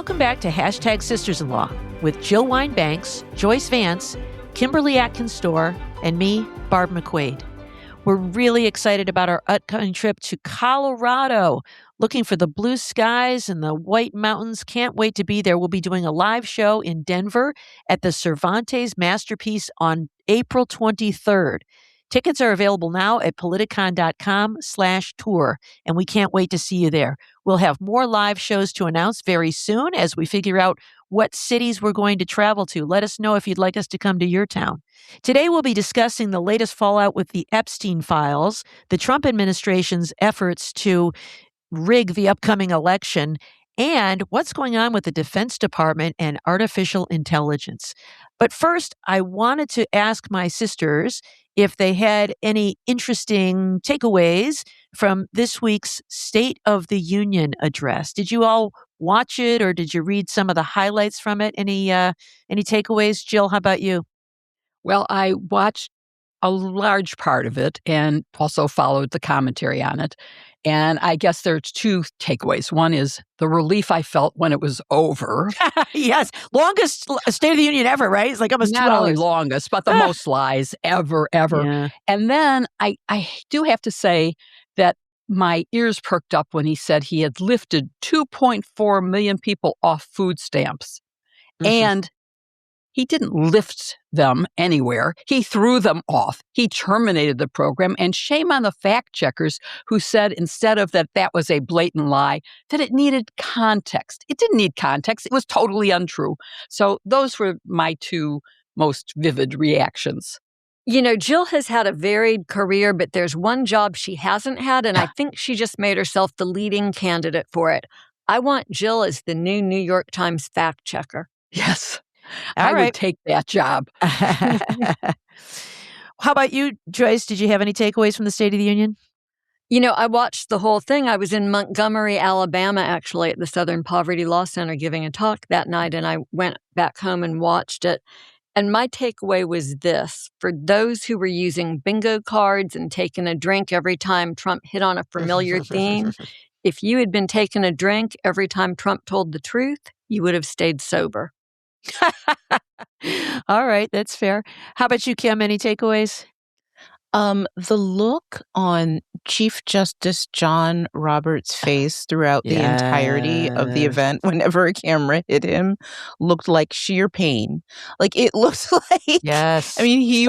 Welcome back to Hashtag Sisters-in-Law with Jill Wine-Banks, Joyce Vance, Kimberly Atkins-Storr, and me, Barb McQuade. We're really excited about our upcoming trip to Colorado, looking for the blue skies and the white mountains. Can't wait to be there. We'll be doing a live show in Denver at the Cervantes Masterpiece on April 23rd. Tickets are available now at politicon.com/tour, and we can't wait to see you there. We'll have more live shows to announce very soon as we figure out what cities we're going to travel to. Let us know if you'd like us to come to your town. Today, we'll be discussing the latest fallout with the Epstein files, the Trump administration's efforts to rig the upcoming election, and what's going on with the Defense Department and artificial intelligence. But first, I wanted to ask my sisters if they had any interesting takeaways from this week's State of the Union address. Did you all watch it, or did you read some of the highlights from it? Any takeaways? Jill, how about you? Well, I watched a large part of it and also followed the commentary on it. And I guess there's two takeaways. One is the relief I felt when it was over. Yes. Longest State of the Union ever, right? It's like almost 2 hours. Not only longest, but the most lies ever. Yeah. And then I do have to say that my ears perked up when he said he had lifted 2.4 million people off food stamps. Mm-hmm. And he didn't lift them anywhere. He threw them off. He terminated the program. And shame on the fact checkers who said instead of that was a blatant lie, that it needed context. It didn't need context. It was totally untrue. So those were my two most vivid reactions. You know, Jill has had a varied career, but there's one job she hasn't had, and I think she just made herself the leading candidate for it. I want Jill as the new New York Times fact checker. Yes. I would take that job. How about you, Joyce? Did you have any takeaways from the State of the Union? You know, I watched the whole thing. I was in Montgomery, Alabama, actually, at the Southern Poverty Law Center giving a talk that night, and I went back home and watched it. And my takeaway was this. For those who were using bingo cards and taking a drink every time Trump hit on a familiar theme, if you had been taking a drink every time Trump told the truth, you would have stayed sober. All right, that's fair. How about you, Kim? Any takeaways? The look on Chief Justice John Roberts' face throughout the entirety of the event, whenever a camera hit him, looked like sheer pain. Like it looked like, yes. I mean, he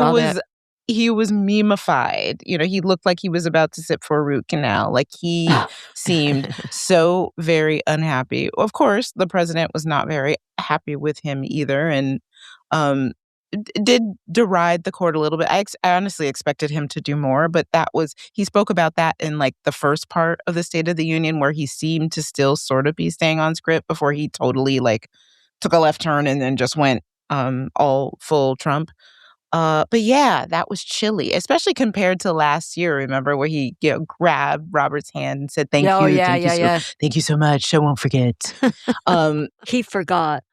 was memified. You know, he looked like he was about to sit for a root canal. Like he seemed so very unhappy. Of course, the president was not very happy with him either, and did deride the court a little bit. I honestly expected him to do more, but he spoke about that in like the first part of the State of the Union, where he seemed to still sort of be staying on script before he totally like took a left turn and then just went all full Trump. But yeah, that was chilly, especially compared to last year. Remember where he grabbed Robert's hand and said, "Thank you, thank you so much. I won't forget." He forgot.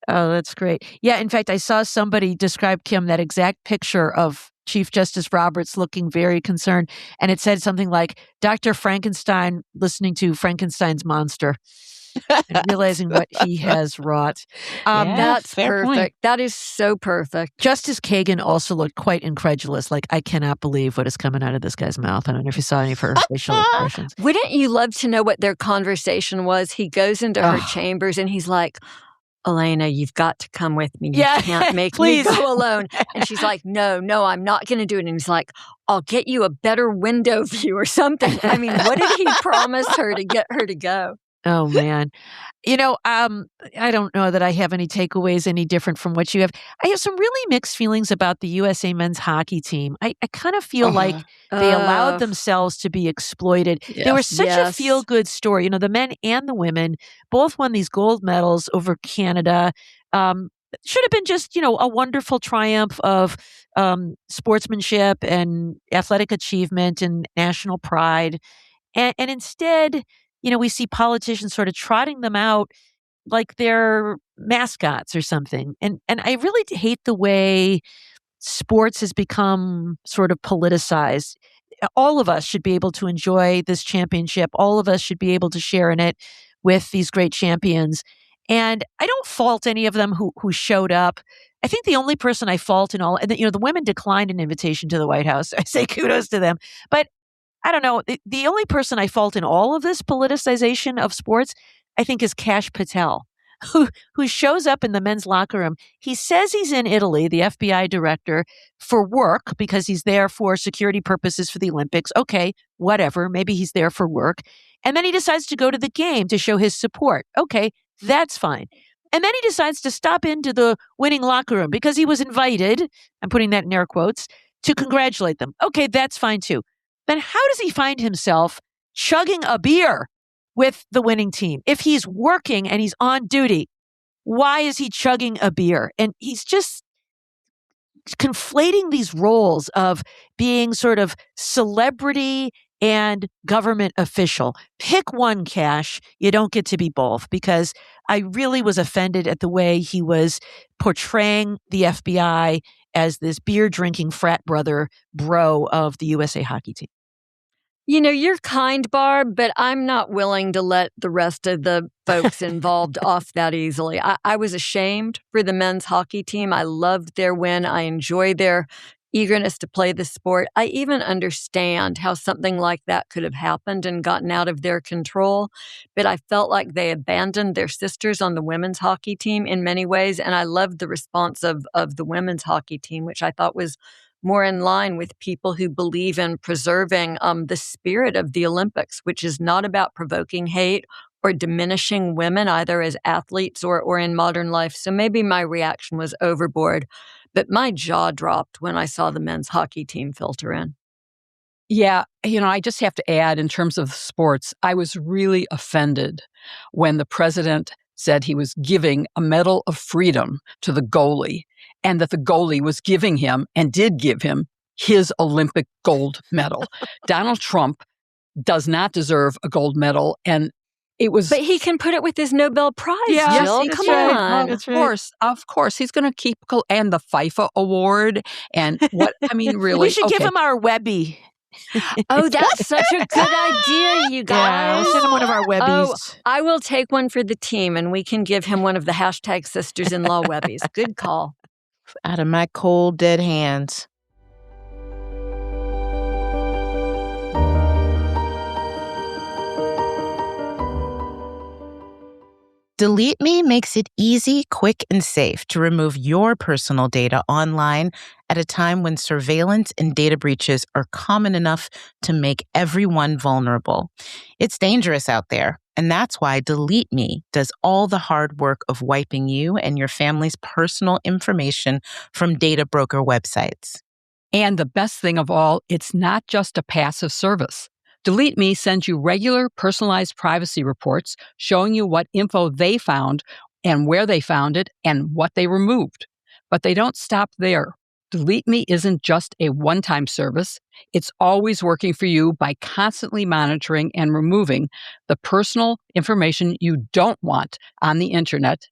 Oh, that's great. Yeah, in fact, I saw somebody describe, Kim, that exact picture of Chief Justice Roberts looking very concerned, and it said something like Dr. Frankenstein listening to Frankenstein's monster and realizing what he has wrought. That's perfect. Point. That is so perfect. Justice Kagan also looked quite incredulous, like, I cannot believe what is coming out of this guy's mouth. I don't know if you saw any of her facial expressions. Wouldn't you love to know what their conversation was? He goes into her chambers and he's like, Elena, you've got to come with me. You can't make me go alone. And she's like, no, I'm not going to do it. And he's like, I'll get you a better window view or something. I mean, what did he promise her to get her to go? Oh, man. You know, I don't know that I have any takeaways any different from what you have. I have some really mixed feelings about the USA men's hockey team. I kind of feel like they allowed themselves to be exploited. Yes. They were such a feel-good story. You know, the men and the women both won these gold medals over Canada. Should have been just, you know, a wonderful triumph of sportsmanship and athletic achievement and national pride. And instead, you know, we see politicians sort of trotting them out like they're mascots or something. And I really hate the way sports has become sort of politicized. all of us should be able to enjoy this championship. All of us should be able to share in it with these great champions. And I don't fault any of them who showed up. I think the only person I fault in all, and the women declined an invitation to the White House. I say kudos to them. But I don't know. The only person I fault in all of this politicization of sports, I think, is Kash Patel, who shows up in the men's locker room. He says he's in Italy, the FBI director, for work because he's there for security purposes for the Olympics. Okay, whatever. Maybe he's there for work. And then he decides to go to the game to show his support. Okay, that's fine. And then he decides to stop into the winning locker room because he was invited, I'm putting that in air quotes, to congratulate them. Okay, that's fine too. Then how does he find himself chugging a beer with the winning team? If he's working and he's on duty, why is he chugging a beer? And he's just conflating these roles of being sort of celebrity and government official. Pick one, Kash. You don't get to be both, because I really was offended at the way he was portraying the FBI as this beer drinking frat brother bro of the USA hockey team. You're kind, Barb, but I'm not willing to let the rest of the folks involved off that easily. I was ashamed for the men's hockey team. I loved their win. I enjoy their eagerness to play the sport. I even understand how something like that could have happened and gotten out of their control. But I felt like they abandoned their sisters on the women's hockey team in many ways. And I loved the response of the women's hockey team, which I thought was more in line with people who believe in preserving the spirit of the Olympics, which is not about provoking hate or diminishing women either as athletes or in modern life. So maybe my reaction was overboard, but my jaw dropped when I saw the men's hockey team filter in. Yeah, I just have to add, in terms of sports, I was really offended when the president said he was giving a Medal of Freedom to the goalie, and that the goalie was giving him, and did give him, his Olympic gold medal. Donald Trump does not deserve a gold medal, and it was... But he can put it with his Nobel Prize, Yeah, Jill. yes, Come right. on. Of course. He's going to keep... And the FIFA award, and what... I mean, really... We should give him our Webby. Oh, that's such a good idea, you guys. Yeah, we'll send him one of our Webbies. Oh, I will take one for the team, and we can give him one of the hashtag sisters-in-law Webbies. Good call. Out of my cold, dead hands. DeleteMe makes it easy, quick, and safe to remove your personal data online at a time when surveillance and data breaches are common enough to make everyone vulnerable. It's dangerous out there, and that's why DeleteMe does all the hard work of wiping you and your family's personal information from data broker websites. And the best thing of all, it's not just a passive service. DeleteMe sends you regular personalized privacy reports showing you what info they found and where they found it and what they removed. But they don't stop there. DeleteMe isn't just a one-time service. It's always working for you by constantly monitoring and removing the personal information you don't want on the internet.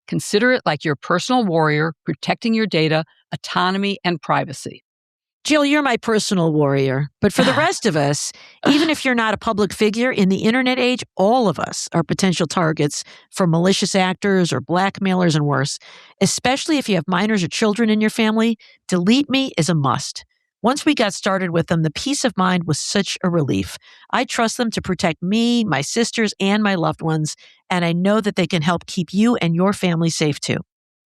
Consider it like your personal warrior protecting your data, autonomy, and privacy. Jill, you're my personal warrior. But for the rest of us, even if you're not a public figure in the internet age, all of us are potential targets for malicious actors or blackmailers and worse. Especially if you have minors or children in your family, DeleteMe is a must. Once we got started with them, the peace of mind was such a relief. I trust them to protect me, my sisters, and my loved ones, and I know that they can help keep you and your family safe too.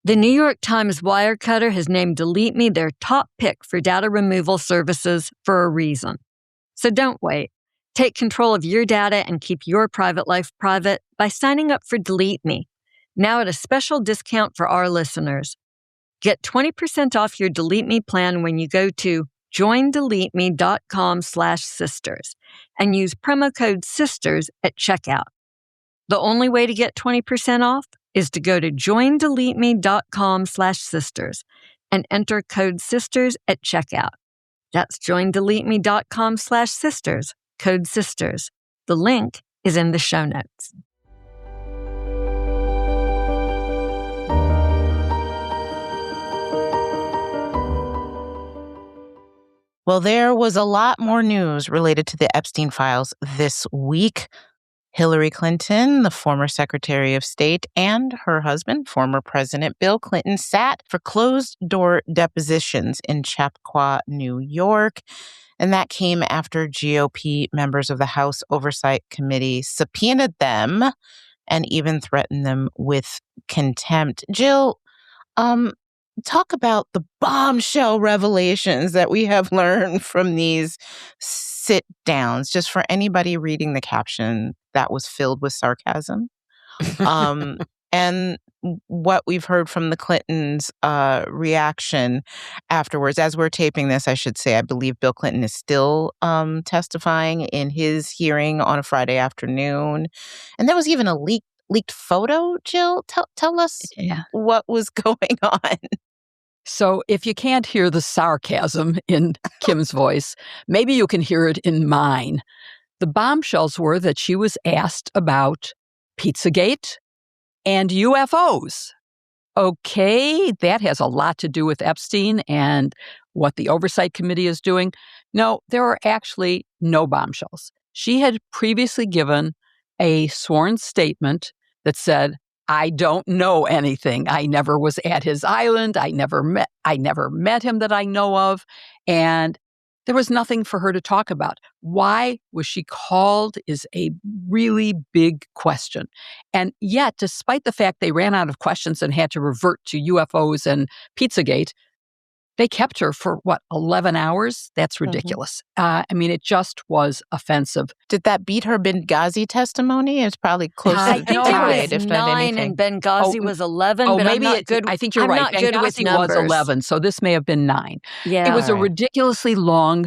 The New York Times Wirecutter has named DeleteMe their top pick for data removal services for a reason. So don't wait. Take control of your data and keep your private life private by signing up for DeleteMe, now at a special discount for our listeners. Get 20% off your DeleteMe plan when you go to joindeleteme.com/sisters and use promo code SISTERS at checkout. The only way to get 20% off is to go to joindeleteme.com/sisters and enter code SISTERS at checkout. That's joindeleteme.com/sisters, code SISTERS. The link is in the show notes. Well, there was a lot more news related to the Epstein files this week. Hillary Clinton, the former Secretary of State, and her husband, former President Bill Clinton, sat for closed-door depositions in Chappaqua, New York. And that came after GOP members of the House Oversight Committee subpoenaed them and even threatened them with contempt. Jill, talk about the bombshell revelations that we have learned from these sit downs. Just for anybody reading the caption, that was filled with sarcasm. Um, and what we've heard from the Clintons' reaction afterwards. As we're taping this, I should say, I believe Bill Clinton is still testifying in his hearing on a Friday afternoon. And there was even a leaked photo. Jill, tell us what was going on. So if you can't hear the sarcasm in Kim's voice, maybe you can hear it in mine. The bombshells were that she was asked about Pizzagate and UFOs. Okay, that has a lot to do with Epstein and what the Oversight Committee is doing. No, there are actually no bombshells. She had previously given a sworn statement that said, I don't know anything. I never was at his island. I never met him that I know of. And there was nothing for her to talk about. Why was she called is a really big question. And yet, despite the fact they ran out of questions and had to revert to UFOs and Pizzagate, they kept her for, 11 hours? That's ridiculous. I mean, it just was offensive. Did that beat her Benghazi testimony? It's probably close I to think tied, it was if not 9 anything. and Benghazi was 11, but maybe I'm not good. I think you're I'm right. not good with Benghazi numbers. was 11, so this may have been 9. Yeah. It was a ridiculously long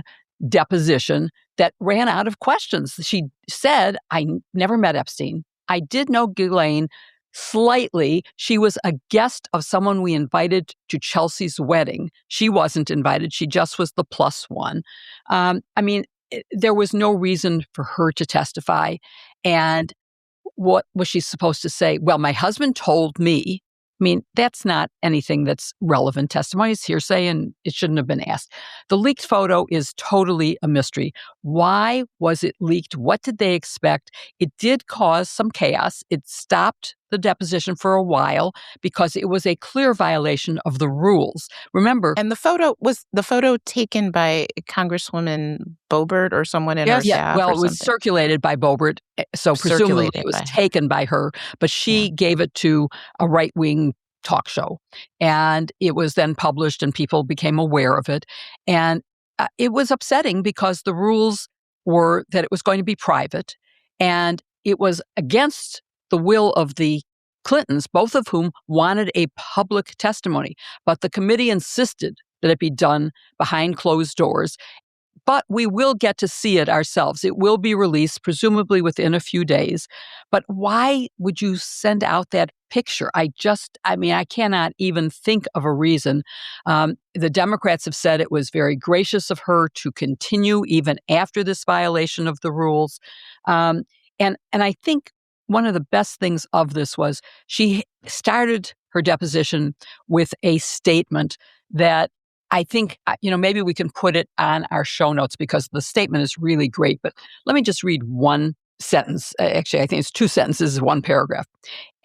deposition that ran out of questions. She said, I never met Epstein. I did know Ghislaine slightly. She was a guest of someone we invited to Chelsea's wedding. She wasn't invited. She just was the plus one. There was no reason for her to testify. And what was she supposed to say? Well, my husband told me. I mean, that's not anything that's relevant testimony. It's hearsay, and it shouldn't have been asked. The leaked photo is totally a mystery. Why was it leaked? What did they expect? It did cause some chaos. It stopped the deposition for a while because it was a clear violation of the rules. Remember, and the photo taken by Congresswoman Boebert or someone in her staff? Well, or it was something? circulated by Boebert, so presumably it was taken by her, but she gave it to a right-wing talk show, and it was then published, and people became aware of it, and it was upsetting because the rules were that it was going to be private, and it was against the will of the Clintons, both of whom wanted a public testimony, but the committee insisted that it be done behind closed doors. But we will get to see it ourselves. It will be released, presumably within a few days. But why would you send out that picture? I cannot even think of a reason. The Democrats have said it was very gracious of her to continue even after this violation of the rules. And I think one of the best things of this was she started her deposition with a statement that I think, maybe we can put it on our show notes because the statement is really great. But let me just read one sentence. Actually, I think it's 2 sentences, 1 paragraph.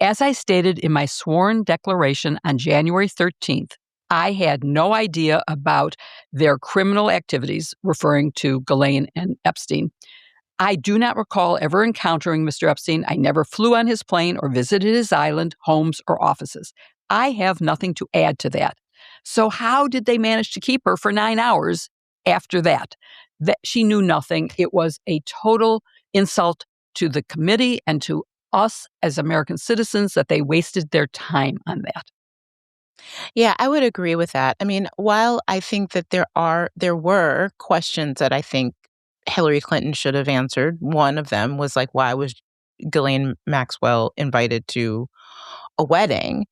As I stated in my sworn declaration on January 13th, I had no idea about their criminal activities, referring to Ghislaine and Epstein. I do not recall ever encountering Mr. Epstein. I never flew on his plane or visited his island, homes, or offices. I have nothing to add to that. So how did they manage to keep her for 9 hours after that? That she knew nothing. It was a total insult to the committee and to us as American citizens that they wasted their time on that. Yeah, I would agree with that. I mean, while I think that there were questions that I think Hillary Clinton should have answered. One of them was like, why was Ghislaine Maxwell invited to a wedding?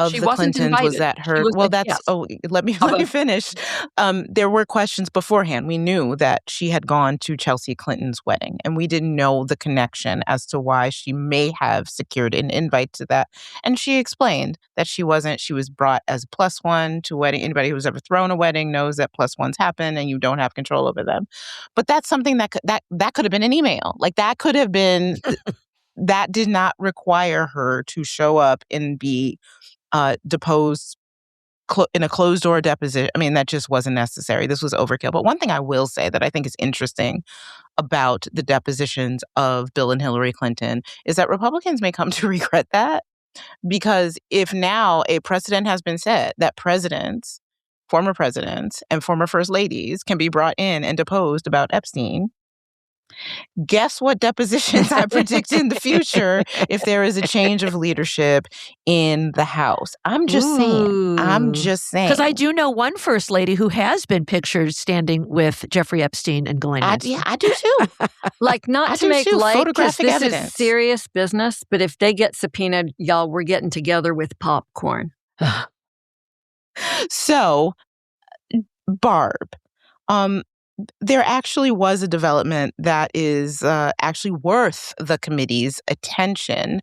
She the wasn't Clintons was invited. that She her. was Well, a that's. guest Oh, let me of a finish. There were questions beforehand. We knew that she had gone to Chelsea Clinton's wedding, and we didn't know the connection as to why she may have secured an invite to that. And she explained that she wasn't. She was brought as a plus one to wedding. Anybody who's ever thrown a wedding knows that plus ones happen, and you don't have control over them. But that's something that could have been an email. Like that could have been. That did not require her to show up and be deposed in a closed door deposition. I mean, that just wasn't necessary. This was overkill. But one thing I will say that I think is interesting about the depositions of Bill and Hillary Clinton is that Republicans may come to regret that, because if now a precedent has been set that presidents, former presidents, and former first ladies can be brought in and deposed about Epstein, guess what depositions I predict in the future if there is a change of leadership in the House. I'm just saying. Because I do know one first lady who has been pictured standing with Jeffrey Epstein and Ghislaine Maxwell. Yeah, I do too. Like, not to make light, 'cause photographic this evidence. is serious business, but if they get subpoenaed, y'all, we're getting together with popcorn. So, Barb, there actually was a development that is actually worth the committee's attention.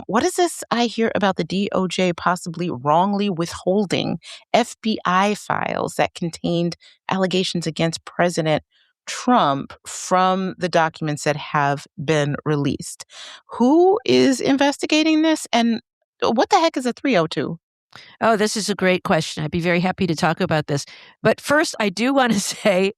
What is this I hear about the DOJ possibly wrongly withholding FBI files that contained allegations against President Trump from the documents that have been released? Who is investigating this, and what the heck is a 302? Oh, this is a great question. I'd be very happy to talk about this. But first, I do want to say,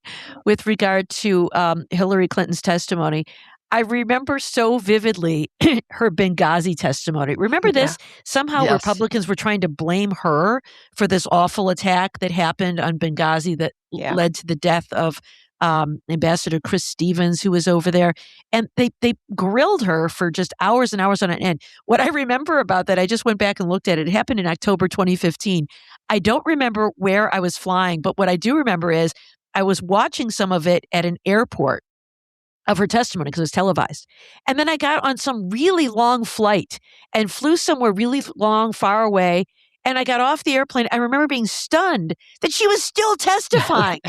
with regard to Hillary Clinton's testimony, I remember so vividly her Benghazi testimony. Remember this? Somehow Yes. Republicans were trying to blame her for this awful attack that happened on Benghazi that led to the death of Ambassador Chris Stevens, who was over there. And they grilled her for just hours and hours on end. What I remember about that, I just went back and looked at it. It happened in October 2015. I don't remember where I was flying, but what I do remember is I was watching some of it at an airport of her testimony because it was televised. And then I got on some really long flight and flew somewhere really long, far away. And I got off the airplane. I remember being stunned that she was still testifying.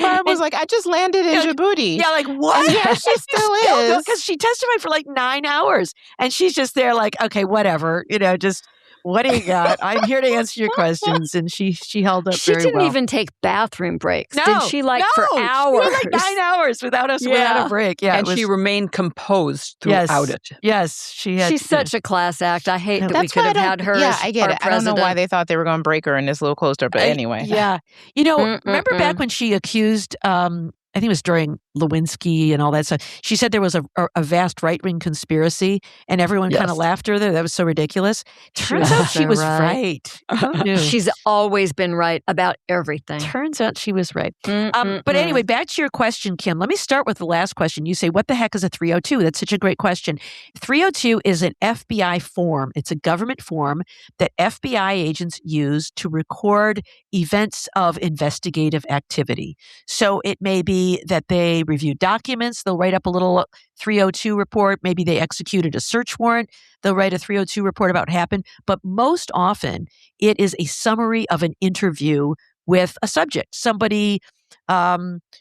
Barb was like, I just landed in Djibouti. Yeah, like, what? And yeah, she still is. Because she testified for like 9 hours. And she's just there like, okay, whatever. Just, what do you got? I'm here to answer your questions. And she held up She very didn't well. even take bathroom breaks. No, Did she, like, for hours? She went like 9 hours without a break. Yeah, and she remained composed throughout it. Yes, she's such a class act. I hate that we could have had her as I get our it. I don't know president. why they thought they were going to break her in this little closed door, but anyway. Yeah. Remember back when she accused, I think it was during Lewinsky and all that stuff, she said there was a vast right-wing conspiracy and everyone kind of laughed at her there. That was so ridiculous. Turns out she was right. Who knew? She's always been right about everything. Turns out she was right. But anyway, back to your question, Kim. Let me start with the last question. You say, what the heck is a 302? That's such a great question. 302 is an FBI form. It's a government form that FBI agents use to record events of investigative activity. So it may be that they review documents. They'll write up a little 302 report. Maybe they executed a search warrant. They'll write a 302 report about what happened. But most often, it is a summary of an interview with a subject. Somebody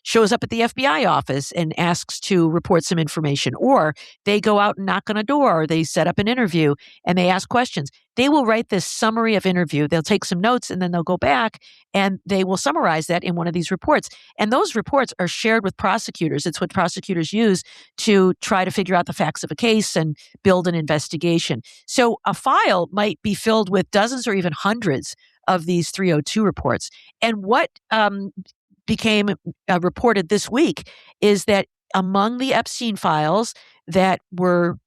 shows up at the FBI office and asks to report some information, or they go out and knock on a door, or they set up an interview and they ask questions. They will write this summary of interview. They'll take some notes and then they'll go back and they will summarize that in one of these reports. And those reports are shared with prosecutors. It's what prosecutors use to try to figure out the facts of a case and build an investigation. So a file might be filled with dozens or even hundreds of these 302 reports. And what became reported this week is that among the Epstein files that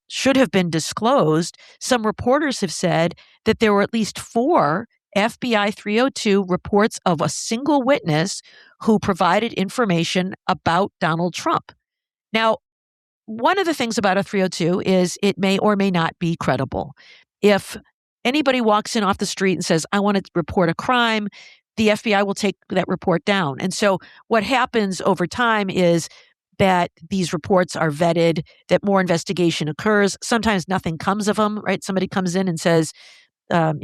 should have been disclosed, some reporters have said that there were at least 4 FBI 302 reports of a single witness who provided information about Donald Trump. Now, one of the things about a 302 is it may or may not be credible. If anybody walks in off the street and says, I want to report a crime, the FBI will take that report down. And so what happens over time is that these reports are vetted, that more investigation occurs. Sometimes nothing comes of them, right? Somebody comes in and says, I've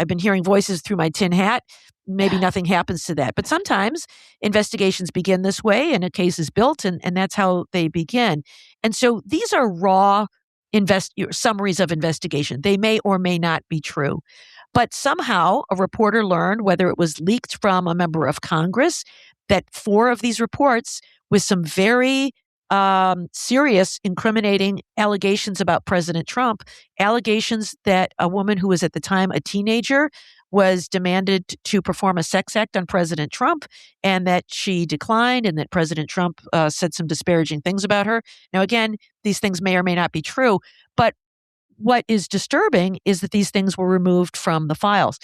been hearing voices through my tin hat. Maybe nothing happens to that. But sometimes investigations begin this way and a case is built, and that's how they begin. And so these are raw summaries of investigation. They may or may not be true. But somehow a reporter learned, whether it was leaked from a member of Congress, that 4 of these reports with some very serious incriminating allegations about President Trump, allegations that a woman who was at the time a teenager was demanded to perform a sex act on President Trump, and that she declined, and that President Trump said some disparaging things about her. Now, again, these things may or may not be true, but what is disturbing is that these things were removed from the files.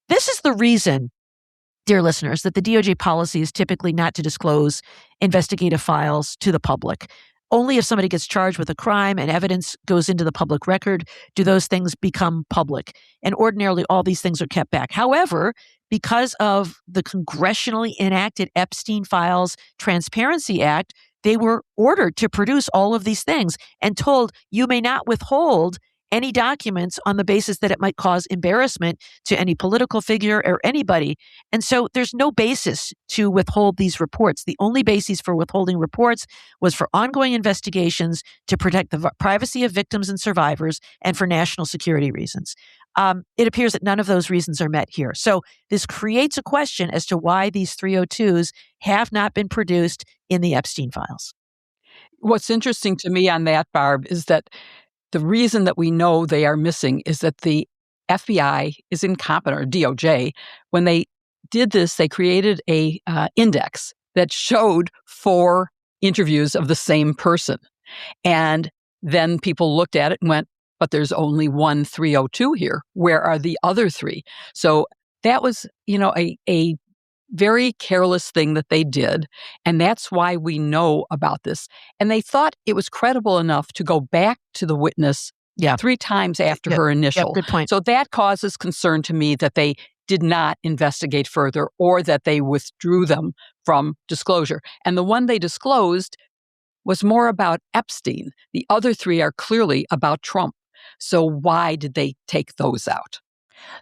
This is the reason, dear listeners, that the DOJ policy is typically not to disclose investigative files to the public. Only if somebody gets charged with a crime and evidence goes into the public record do those things become public. And ordinarily, all these things are kept back. However, because of the congressionally enacted Epstein Files Transparency Act, they were ordered to produce all of these things and told, you may not withhold any documents on the basis that it might cause embarrassment to any political figure or anybody. And so there's no basis to withhold these reports. The only basis for withholding reports was for ongoing investigations to protect the privacy of victims and survivors and for national security reasons. It appears that none of those reasons are met here. So this creates a question as to why these 302s have not been produced in the Epstein files. What's interesting to me on that, Barb, is that the reason that we know they are missing is that the FBI is incompetent, or DOJ. When they did this, they created a index that showed 4 interviews of the same person. And then people looked at it and went, but there's only one 302 here. Where are the other 3? So that was, a very careless thing that they did. And that's why we know about this. And they thought it was credible enough to go back to the witness 3 times after her initial. Good point. So that causes concern to me that they did not investigate further or that they withdrew them from disclosure. And the one they disclosed was more about Epstein. The other 3 are clearly about Trump. So why did they take those out?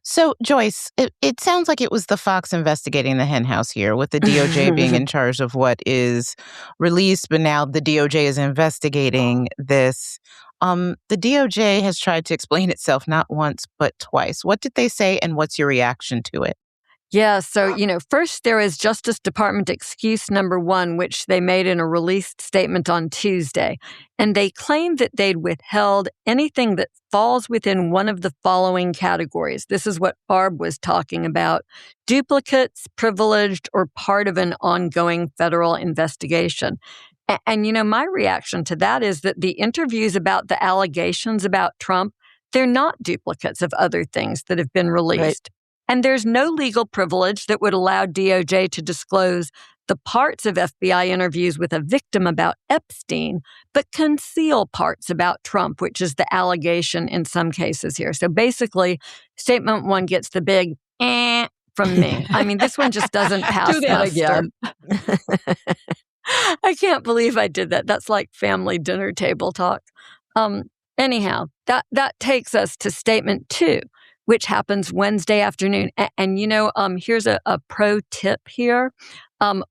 So, Joyce, it sounds like it was the fox investigating the henhouse here, with the DOJ being in charge of what is released, but now the DOJ is investigating this. The DOJ has tried to explain itself not once, but twice. What did they say, and what's your reaction to it? Yeah, so, first there is Justice Department excuse number 1, which they made in a released statement on Tuesday. And they claimed that they'd withheld anything that falls within one of the following categories. This is what Barb was talking about: duplicates, privileged, or part of an ongoing federal investigation. And my reaction to that is that the interviews about the allegations about Trump, they're not duplicates of other things that have been released. Right. And there's no legal privilege that would allow DOJ to disclose the parts of FBI interviews with a victim about Epstein, but conceal parts about Trump, which is the allegation in some cases here. So basically, statement 1 gets the big from me. I mean, this one just doesn't pass Do that again. I can't believe I did that. That's like family dinner table talk. Anyhow, that takes us to statement 2, which happens Wednesday afternoon. And here's a pro tip here.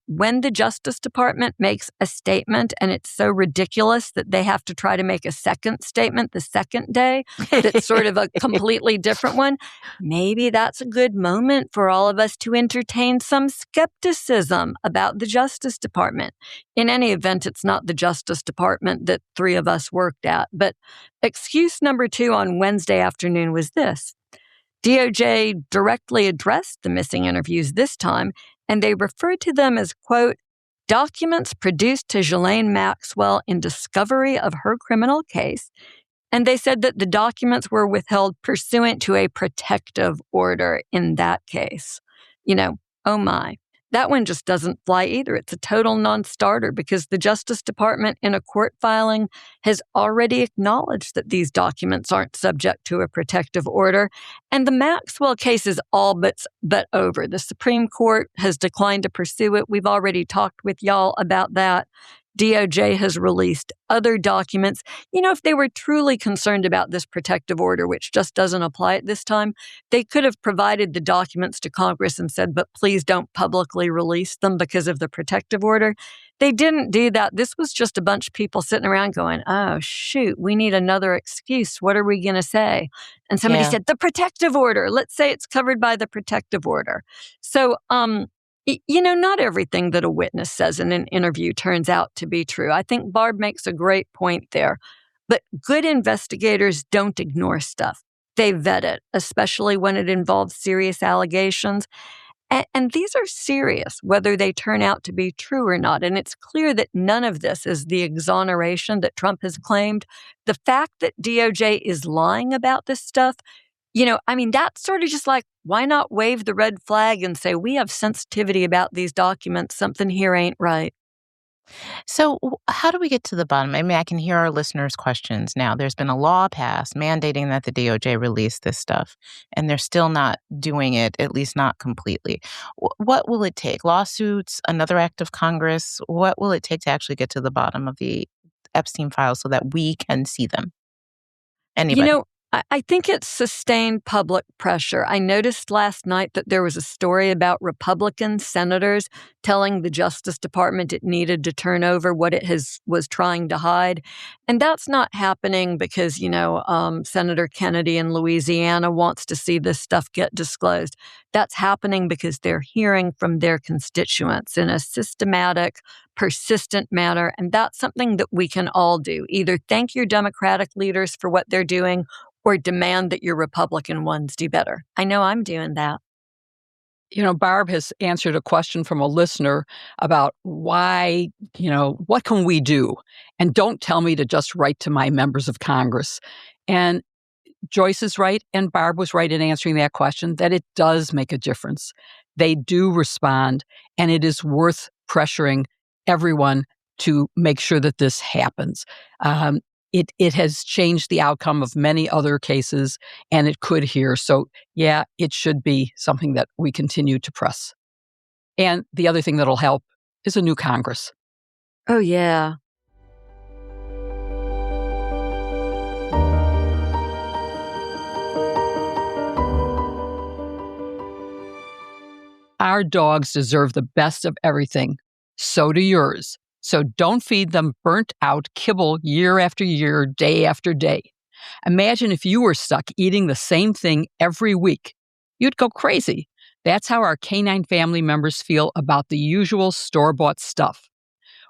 When the Justice Department makes a statement and it's so ridiculous that they have to try to make a second statement the second day that's sort of a completely different one, maybe that's a good moment for all of us to entertain some skepticism about the Justice Department. In any event, it's not the Justice Department that 3 of us worked at. But excuse number 2 on Wednesday afternoon was this: DOJ directly addressed the missing interviews this time, and they referred to them as, quote, documents produced to Ghislaine Maxwell in discovery of her criminal case. And they said that the documents were withheld pursuant to a protective order in that case. Oh my. That one just doesn't fly either. It's a total non-starter because the Justice Department in a court filing has already acknowledged that these documents aren't subject to a protective order. And the Maxwell case is all but over. The Supreme Court has declined to pursue it. We've already talked with y'all about that. DOJ has released other documents. If they were truly concerned about this protective order, which just doesn't apply at this time, they could have provided the documents to Congress and said, but please don't publicly release them because of the protective order. They didn't do that. This was just a bunch of people sitting around going, oh, shoot, we need another excuse. What are we going to say? And somebody said, the protective order. Let's say it's covered by the protective order. So, not everything that a witness says in an interview turns out to be true. I think Barb makes a great point there. But good investigators don't ignore stuff. They vet it, especially when it involves serious allegations. And these are serious, whether they turn out to be true or not. And it's clear that none of this is the exoneration that Trump has claimed. The fact that DOJ is lying about this stuff, that's sort of just like, why not wave the red flag and say, we have sensitivity about these documents. Something here ain't right. So how do we get to the bottom? I mean, I can hear our listeners' questions now. There's been a law passed mandating that the DOJ release this stuff, and they're still not doing it, at least not completely. What will it take? Lawsuits, another act of Congress? What will it take to actually get to the bottom of the Epstein files so that we can see them? Anybody? I think it's sustained public pressure. I noticed last night that there was a story about Republican senators telling the Justice Department it needed to turn over what it was trying to hide. And that's not happening because, Senator Kennedy in Louisiana wants to see this stuff get disclosed. That's happening because they're hearing from their constituents in a systematic, persistent manner. And that's something that we can all do. Either thank your Democratic leaders for what they're doing or demand that your Republican ones do better. I know I'm doing that. Barb has answered a question from a listener about why, what can we do? And don't tell me to just write to my members of Congress. And Joyce is right, and Barb was right in answering that question, that it does make a difference. They do respond, and it is worth pressuring everyone to make sure that this happens. It has changed the outcome of many other cases, and it could here. So, yeah, it should be something that we continue to press. And the other thing that'll help is a new Congress. Oh, yeah. Our dogs deserve the best of everything. So do yours. So don't feed them burnt out kibble year after year, day after day. Imagine if you were stuck eating the same thing every week. You'd go crazy. That's how our canine family members feel about the usual store-bought stuff.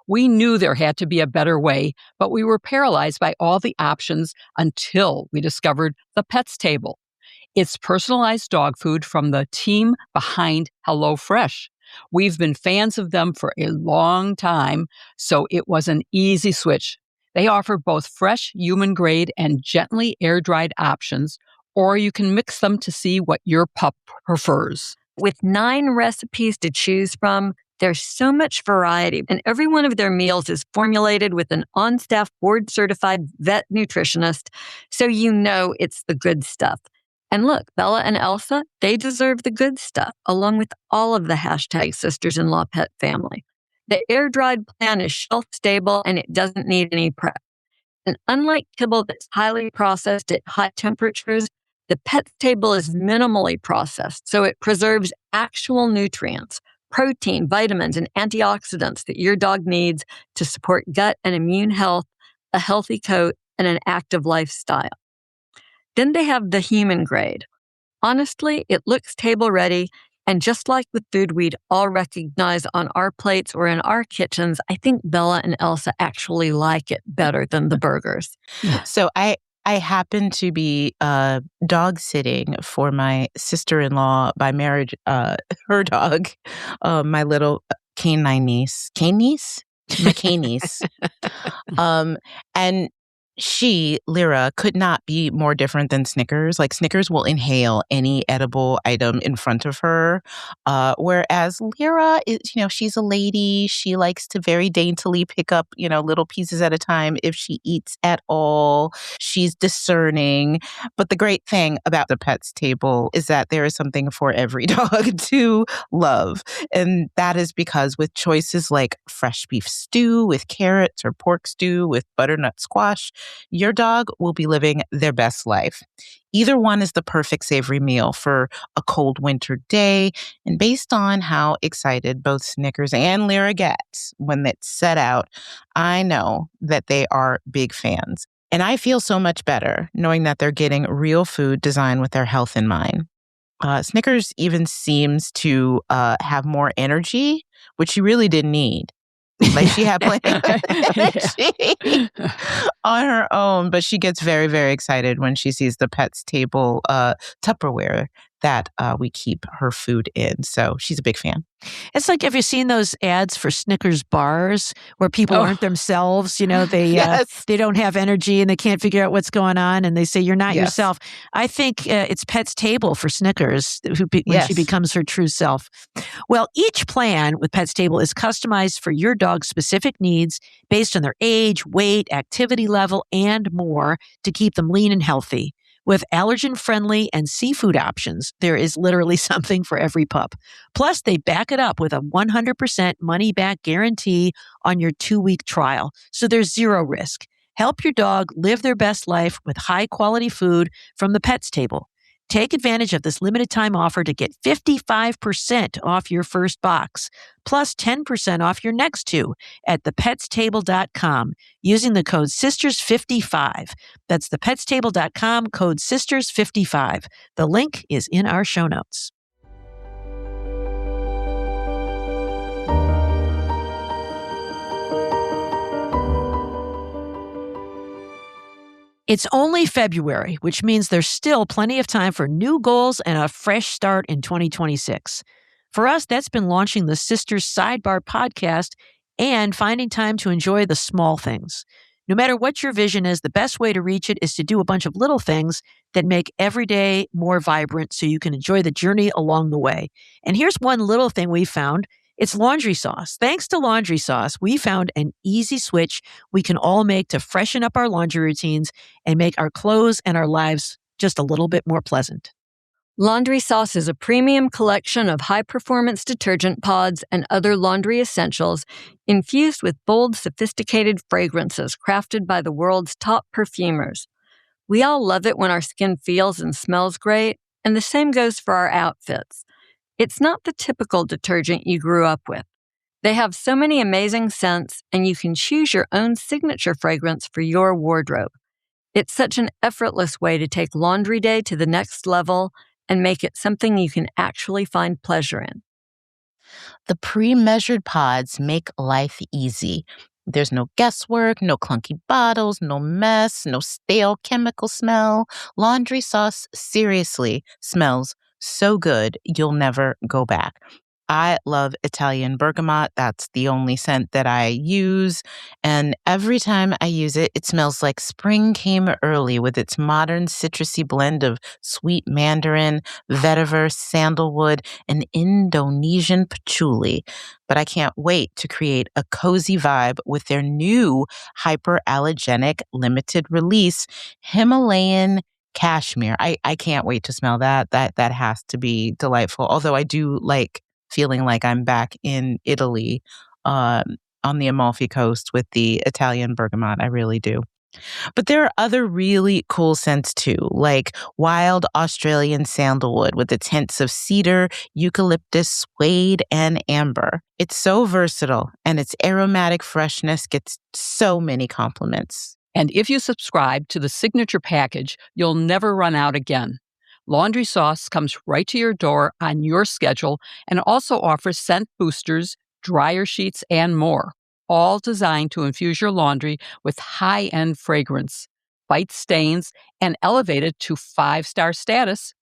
We knew there had to be a better way, but we were paralyzed by all the options until we discovered the Pets Table. It's personalized dog food from the team behind HelloFresh. We've been fans of them for a long time, so it was an easy switch. They offer both fresh, human-grade, and gently air-dried options, or you can mix them to see what your pup prefers. With 9 recipes to choose from, there's so much variety, and every one of their meals is formulated with an on-staff, board-certified vet nutritionist, so it's the good stuff. And look, Bella and Elsa, they deserve the good stuff, along with all of the #sisters-in-law pet family. The air-dried plan is shelf-stable, and it doesn't need any prep. And unlike kibble that's highly processed at high temperatures, the Pets Table is minimally processed, so it preserves actual nutrients, protein, vitamins, and antioxidants that your dog needs to support gut and immune health, a healthy coat, and an active lifestyle. Then they have the human grade. Honestly, it looks table ready, and just like with food we'd all recognize on our plates or in our kitchens, I think Bella and Elsa actually like it better than the burgers. So I happen to be dog sitting for my sister-in-law by marriage, her dog, my little canine niece. Cane niece? My cane niece. And Lyra, could not be more different than Snickers. Like, Snickers will inhale any edible item in front of her. Whereas Lyra is, she's a lady. She likes to very daintily pick up, little pieces at a time if she eats at all. She's discerning. But the great thing about the Pets Table is that there is something for every dog to love. And that is because with choices like fresh beef stew with carrots or pork stew with butternut squash, your dog will be living their best life. Either one is the perfect savory meal for a cold winter day. And based on how excited both Snickers and Lyra get when it's set out, I know that they are big fans. And I feel so much better knowing that they're getting real food designed with their health in mind. Snickers even seems to have more energy, which she really didn't need. Like, she had plenty of energy on her own, but she gets very, very excited when she sees the Pets Table Tupperware that we keep her food in. So she's a big fan. It's like, have you seen those ads for Snickers bars where people aren't themselves? They Yes. they don't have energy and they can't figure out what's going on, and they say you're not Yes. yourself. I think it's Pet's Table for Snickers when Yes. she becomes her true self. Well, each plan with Pet's Table is customized for your dog's specific needs based on their age, weight, activity level, and more to keep them lean and healthy. With allergen-friendly and seafood options, there is literally something for every pup. Plus, they back it up with a 100% money-back guarantee on your 2-week trial, so there's zero risk. Help your dog live their best life with high-quality food from the Pets Table. Take advantage of this limited-time offer to get 55% off your first box, plus 10% off your next two at thepetstable.com using the code SISTERS55. That's thepetstable.com, code SISTERS55. The link is in our show notes. It's only February, which means there's still plenty of time for new goals and a fresh start in 2026. For us, that's been launching the Sisters Sidebar podcast and finding time to enjoy the small things. No matter what your vision is, the best way to reach it is to do a bunch of little things that make every day more vibrant so you can enjoy the journey along the way. And here's one little thing we found. It's laundry sauce. Thanks to laundry sauce, we found an easy switch we can all make to freshen up our laundry routines and make our clothes and our lives just a little bit more pleasant. Laundry Sauce is a premium collection of high-performance detergent pods and other laundry essentials infused with bold, sophisticated fragrances crafted by the world's top perfumers. We all love it when our skin feels and smells great, and the same goes for our outfits. It's not the typical detergent you grew up with. They have so many amazing scents, and you can choose your own signature fragrance for your wardrobe. It's such an effortless way to take laundry day to the next level and make it something you can actually find pleasure in. The pre-measured pods make life easy. There's no guesswork, no clunky bottles, no mess, no stale chemical smell. Laundry Sauce seriously smells so good, you'll never go back. I love Italian bergamot. That's the only scent that I use. And every time I use it, it smells like spring came early with its modern citrusy blend of sweet mandarin, vetiver, sandalwood, and Indonesian patchouli. But I can't wait to create a cozy vibe with their new hyperallergenic limited release Himalayan cashmere. I can't wait to smell that. That has to be delightful. Although I do like feeling like I'm back in Italy on the Amalfi Coast with the Italian bergamot. I really do. But there are other really cool scents too, like wild Australian sandalwood with its hints of cedar, eucalyptus, suede, and amber. It's so versatile, and its aromatic freshness gets so many compliments. And if you subscribe to the signature package, you'll never run out again. Laundry Sauce comes right to your door on your schedule and also offers scent boosters, dryer sheets, and more, all designed to infuse your laundry with high-end fragrance, fight stains, and elevate it to 5-star status.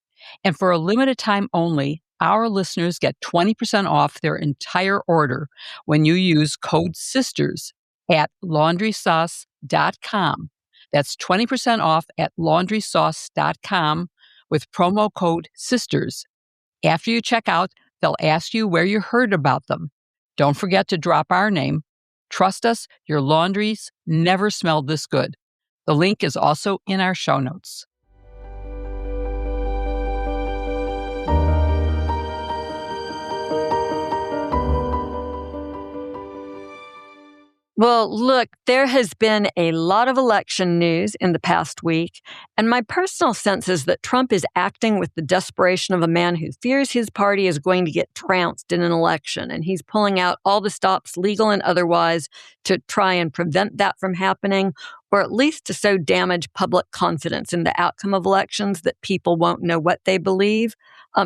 And for a limited time only, our listeners get 20% off their entire order when you use code SISTERS at laundrysauce.com. That's 20% off at laundrysauce.com with promo code SISTERS. After you check out, they'll ask you where you heard about them. Don't forget to drop our name. Trust us, your laundries never smelled this good. The link is also in our show notes. Well, look, there has been a lot of election news in the past week, and my personal sense is that Trump is acting with the desperation of a man who fears his party is going to get trounced in an election, and he's pulling out all the stops, legal and otherwise, to try and prevent that from happening, or at least to so damage public confidence in the outcome of elections that people won't know what they believe.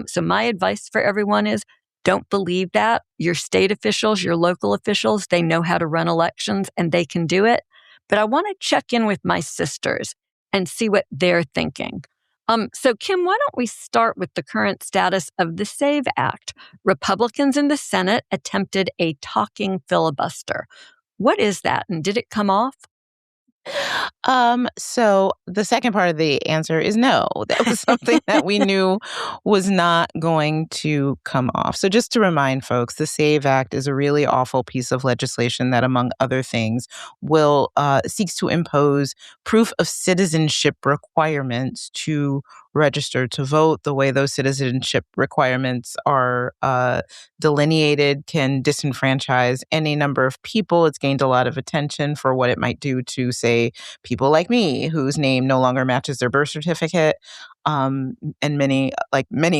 So my advice for everyone is, don't believe that. Your state officials, your local officials, they know how to run elections and they can do it. But I want to check in with my sisters and see what they're thinking. So, Kim, why don't we start with the current status of the SAVE Act? Republicans in the Senate attempted a talking filibuster. What is that, and did it come off? So the second part of the answer is no. That was something that we knew was not going to come off. So just to remind folks, the SAVE Act is a really awful piece of legislation that, among other things, will seeks to impose proof of citizenship requirements to register to vote. The way those citizenship requirements are delineated can disenfranchise any number of people. It's gained a lot of attention for what it might do to, say, people like me whose name no longer matches their birth certificate, and many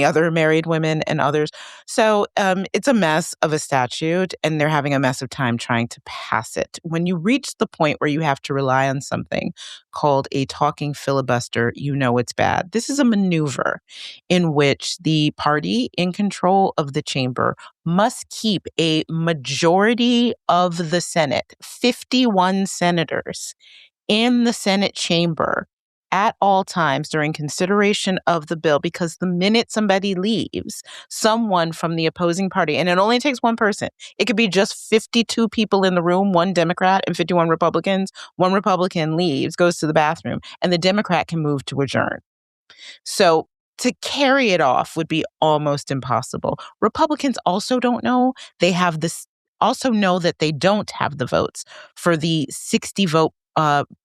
other married women and others. So it's a mess of a statute, and they're having a mess of time trying to pass it. When you reach the point where you have to rely on something called a talking filibuster, you know it's bad. This is a maneuver in which the party in control of the chamber must keep a majority of the Senate, 51 senators, in the Senate chamber at all times during consideration of the bill, because the minute somebody leaves, someone from the opposing party, and it only takes one person, it could be just 52 people in the room, one Democrat and 51 Republicans, one Republican leaves, goes to the bathroom, and the Democrat can move to adjourn. So to carry it off would be almost impossible. Republicans also don't know that they don't have the votes for the 60 vote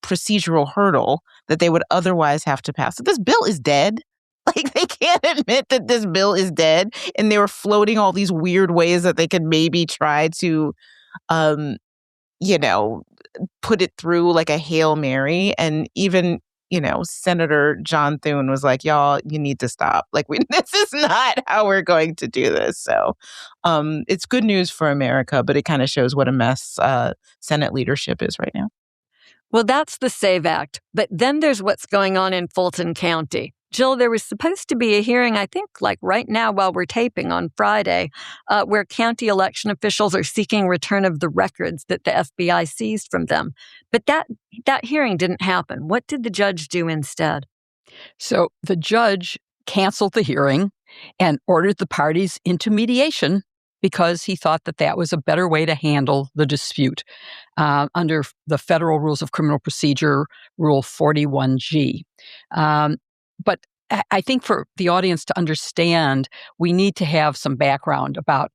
procedural hurdle that they would otherwise have to pass. So this bill is dead. Like, they can't admit that this bill is dead, and they were floating all these weird ways that they could maybe try to, put it through like a Hail Mary. And even, Senator John Thune was like, y'all, you need to stop. Like, this is not how we're going to do this. So it's good news for America, but it kind of shows what a mess Senate leadership is right now. Well, that's the SAVE Act. But then there's what's going on in Fulton County. Jill, there was supposed to be a hearing, I think, like right now while we're taping on Friday, where county election officials are seeking return of the records that the FBI seized from them. But that hearing didn't happen. What did the judge do instead? So the judge canceled the hearing and ordered the parties into mediation because he thought that was a better way to handle the dispute under the Federal Rules of Criminal Procedure, Rule 41G. But I think for the audience to understand, we need to have some background about,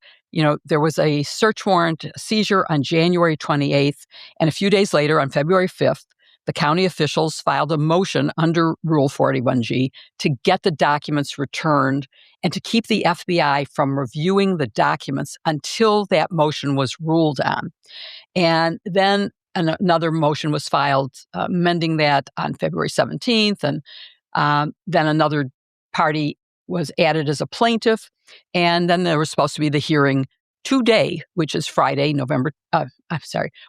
there was a search warrant seizure on January 28th, and a few days later, on February 5th, the county officials filed a motion under Rule 41G to get the documents returned and to keep the FBI from reviewing the documents until that motion was ruled on. And then another motion was filed amending that on February 17th, and then another party was added as a plaintiff, and then there was supposed to be the hearing today, which is Friday,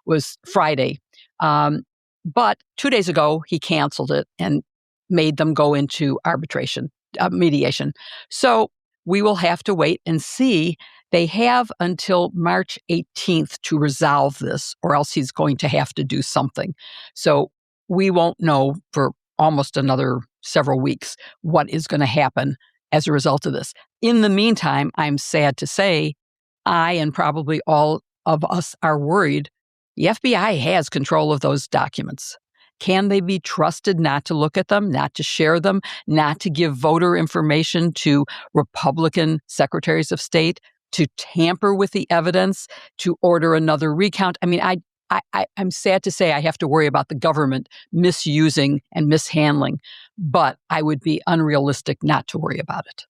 was Friday. But 2 days ago, he canceled it and made them go into mediation. So we will have to wait and see. They have until March 18th to resolve this, or else he's going to have to do something. So we won't know for almost another several weeks what is going to happen as a result of this. In the meantime, I'm sad to say, I and probably all of us are worried the FBI has control of those documents. Can they be trusted not to look at them, not to share them, not to give voter information to Republican secretaries of state, to tamper with the evidence, to order another recount? I mean, I'm sad to say I have to worry about the government misusing and mishandling, but I would be unrealistic not to worry about it.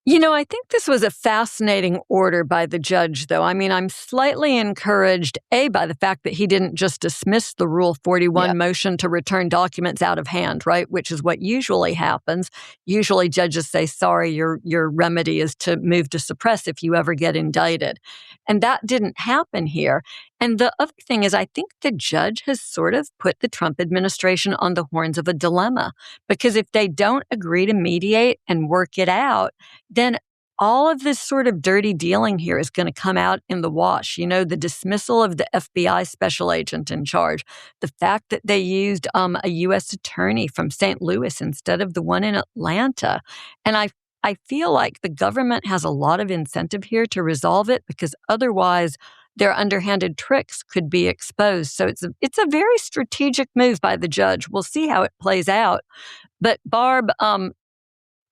I think this was a fascinating order by the judge, though. I mean, I'm slightly encouraged, by the fact that he didn't just dismiss the Rule 41 motion to return documents out of hand, right, which is what usually happens. Usually judges say, sorry, your remedy is to move to suppress if you ever get indicted. And that didn't happen here. And the other thing is, I think the judge has sort of put the Trump administration on the horns of a dilemma, because if they don't agree to mediate and work it out, then all of this sort of dirty dealing here is going to come out in the wash. The dismissal of the FBI special agent in charge, the fact that they used a U.S. attorney from St. Louis instead of the one in Atlanta. And I feel like the government has a lot of incentive here to resolve it, because otherwise their underhanded tricks could be exposed. So it's a very strategic move by the judge. We'll see how it plays out. But Barb,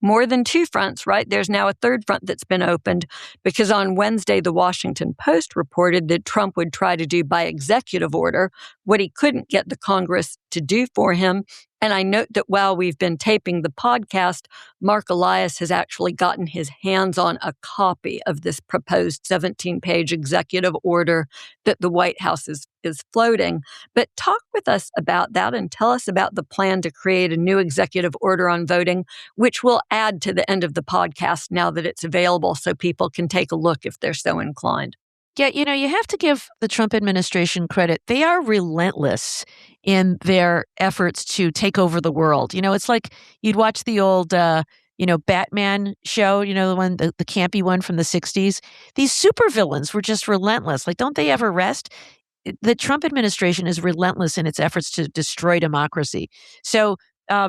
more than two fronts, right? There's now a third front that's been opened, because on Wednesday, the Washington Post reported that Trump would try to do by executive order what he couldn't get the Congress to do for him. And I note that while we've been taping the podcast, Mark Elias has actually gotten his hands on a copy of this proposed 17-page executive order that the White House is floating. But talk with us about that and tell us about the plan to create a new executive order on voting, which we'll add to the end of the podcast now that it's available so people can take a look if they're so inclined. Yeah, you have to give the Trump administration credit. They are relentless in their efforts to take over the world. It's like you'd watch the old, Batman show, the one, the campy one from the 60s. These supervillains were just relentless. Like, don't they ever rest? The Trump administration is relentless in its efforts to destroy democracy. So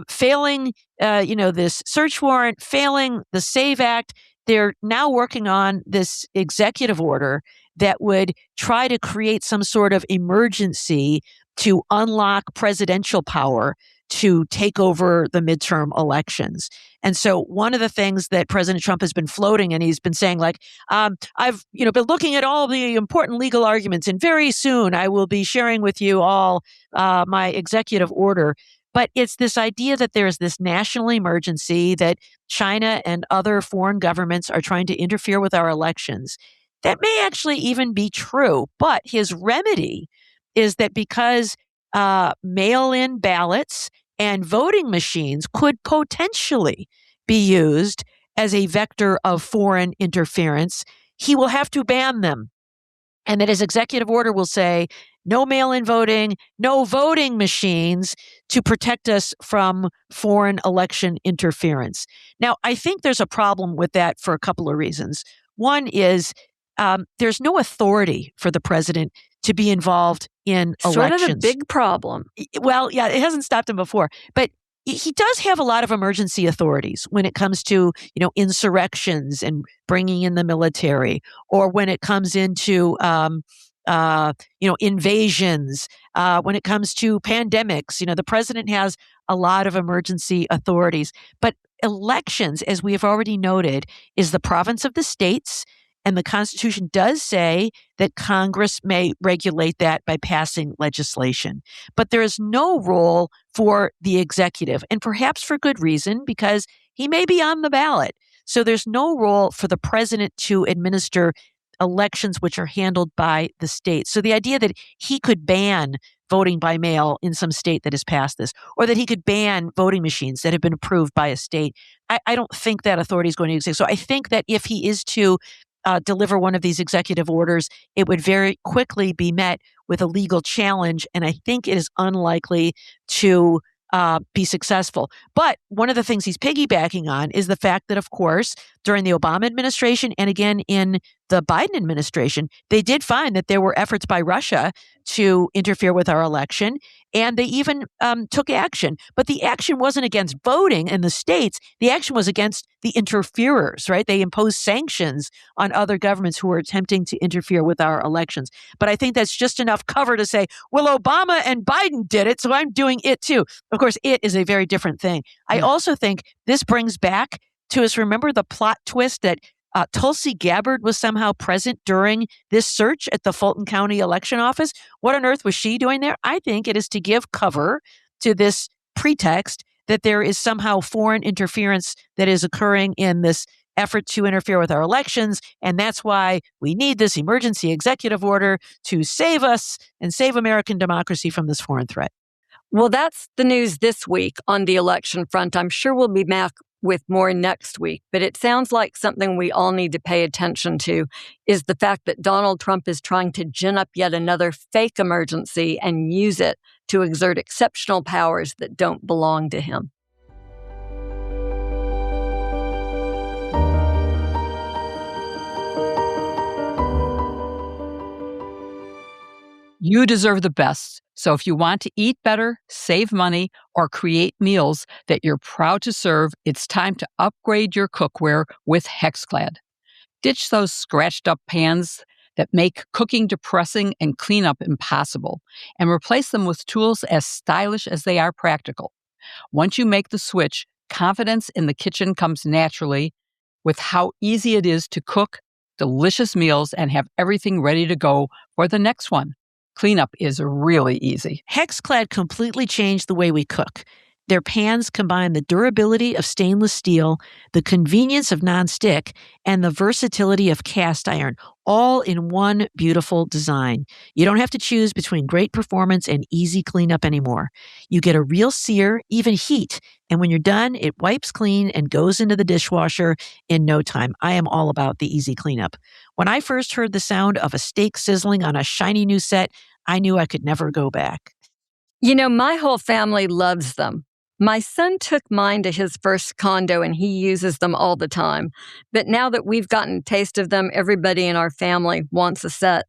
failing, this search warrant, failing the SAVE Act, they're now working on this executive order that would try to create some sort of emergency to unlock presidential power to take over the midterm elections. And so one of the things that President Trump has been floating, and he's been saying, like, I've been looking at all the important legal arguments, and very soon I will be sharing with you all my executive order. But it's this idea that there's this national emergency, that China and other foreign governments are trying to interfere with our elections. That may actually even be true. But his remedy is that because mail-in ballots and voting machines could potentially be used as a vector of foreign interference, he will have to ban them. And that his executive order will say, no mail-in voting, no voting machines, to protect us from foreign election interference. Now, I think there's a problem with that for a couple of reasons. One is there's no authority for the president to be involved in elections. Sort of a big problem. Well, yeah, it hasn't stopped him before. But he does have a lot of emergency authorities when it comes to, insurrections and bringing in the military, or when it comes into, invasions, when it comes to pandemics. The president has a lot of emergency authorities. But elections, as we have already noted, is the province of the states. And the Constitution does say that Congress may regulate that by passing legislation. But there is no role for the executive, and perhaps for good reason, because he may be on the ballot. So there's no role for the president to administer elections which are handled by the state. So the idea that he could ban voting by mail in some state that has passed this, or that he could ban voting machines that have been approved by a state, I don't think that authority is going to exist. So I think that if he is to deliver one of these executive orders, it would very quickly be met with a legal challenge, and I think it is unlikely to be successful. But one of the things he's piggybacking on is the fact that, of course, during the Obama administration and again in the Biden administration, they did find that there were efforts by Russia to interfere with our election, and they even took action. But the action wasn't against voting in the states. The action was against the interferers, right? They imposed sanctions on other governments who were attempting to interfere with our elections. But I think that's just enough cover to say, well, Obama and Biden did it, so I'm doing it too. Of course, it is a very different thing. I also think this brings back to us, remember the plot twist that Tulsi Gabbard was somehow present during this search at the Fulton County election office. What on earth was she doing there? I think it is to give cover to this pretext that there is somehow foreign interference that is occurring in this effort to interfere with our elections. And that's why we need this emergency executive order to save us and save American democracy from this foreign threat. Well, that's the news this week on the election front. I'm sure we'll be back with more next week, but it sounds like something we all need to pay attention to is the fact that Donald Trump is trying to gin up yet another fake emergency and use it to exert exceptional powers that don't belong to him. You deserve the best. So if you want to eat better, save money, or create meals that you're proud to serve, it's time to upgrade your cookware with HexClad. Ditch those scratched up pans that make cooking depressing and cleanup impossible, and replace them with tools as stylish as they are practical. Once you make the switch, confidence in the kitchen comes naturally with how easy it is to cook delicious meals and have everything ready to go for the next one. Cleanup is really easy. HexClad completely changed the way we cook. Their pans combine the durability of stainless steel, the convenience of nonstick, and the versatility of cast iron, all in one beautiful design. You don't have to choose between great performance and easy cleanup anymore. You get a real sear, even heat, and when you're done, it wipes clean and goes into the dishwasher in no time. I am all about the easy cleanup. When I first heard the sound of a steak sizzling on a shiny new set, I knew I could never go back. You know, my whole family loves them. My son took mine to his first condo and he uses them all the time. But now that we've gotten a taste of them, everybody in our family wants a set.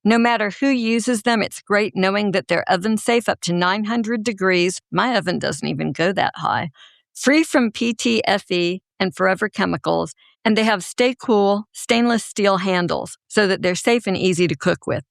No matter who uses them, it's great knowing that they're oven safe up to 900 degrees. My oven doesn't even go that high. Free from PTFE and forever chemicals. And they have stay cool stainless steel handles so that they're safe and easy to cook with.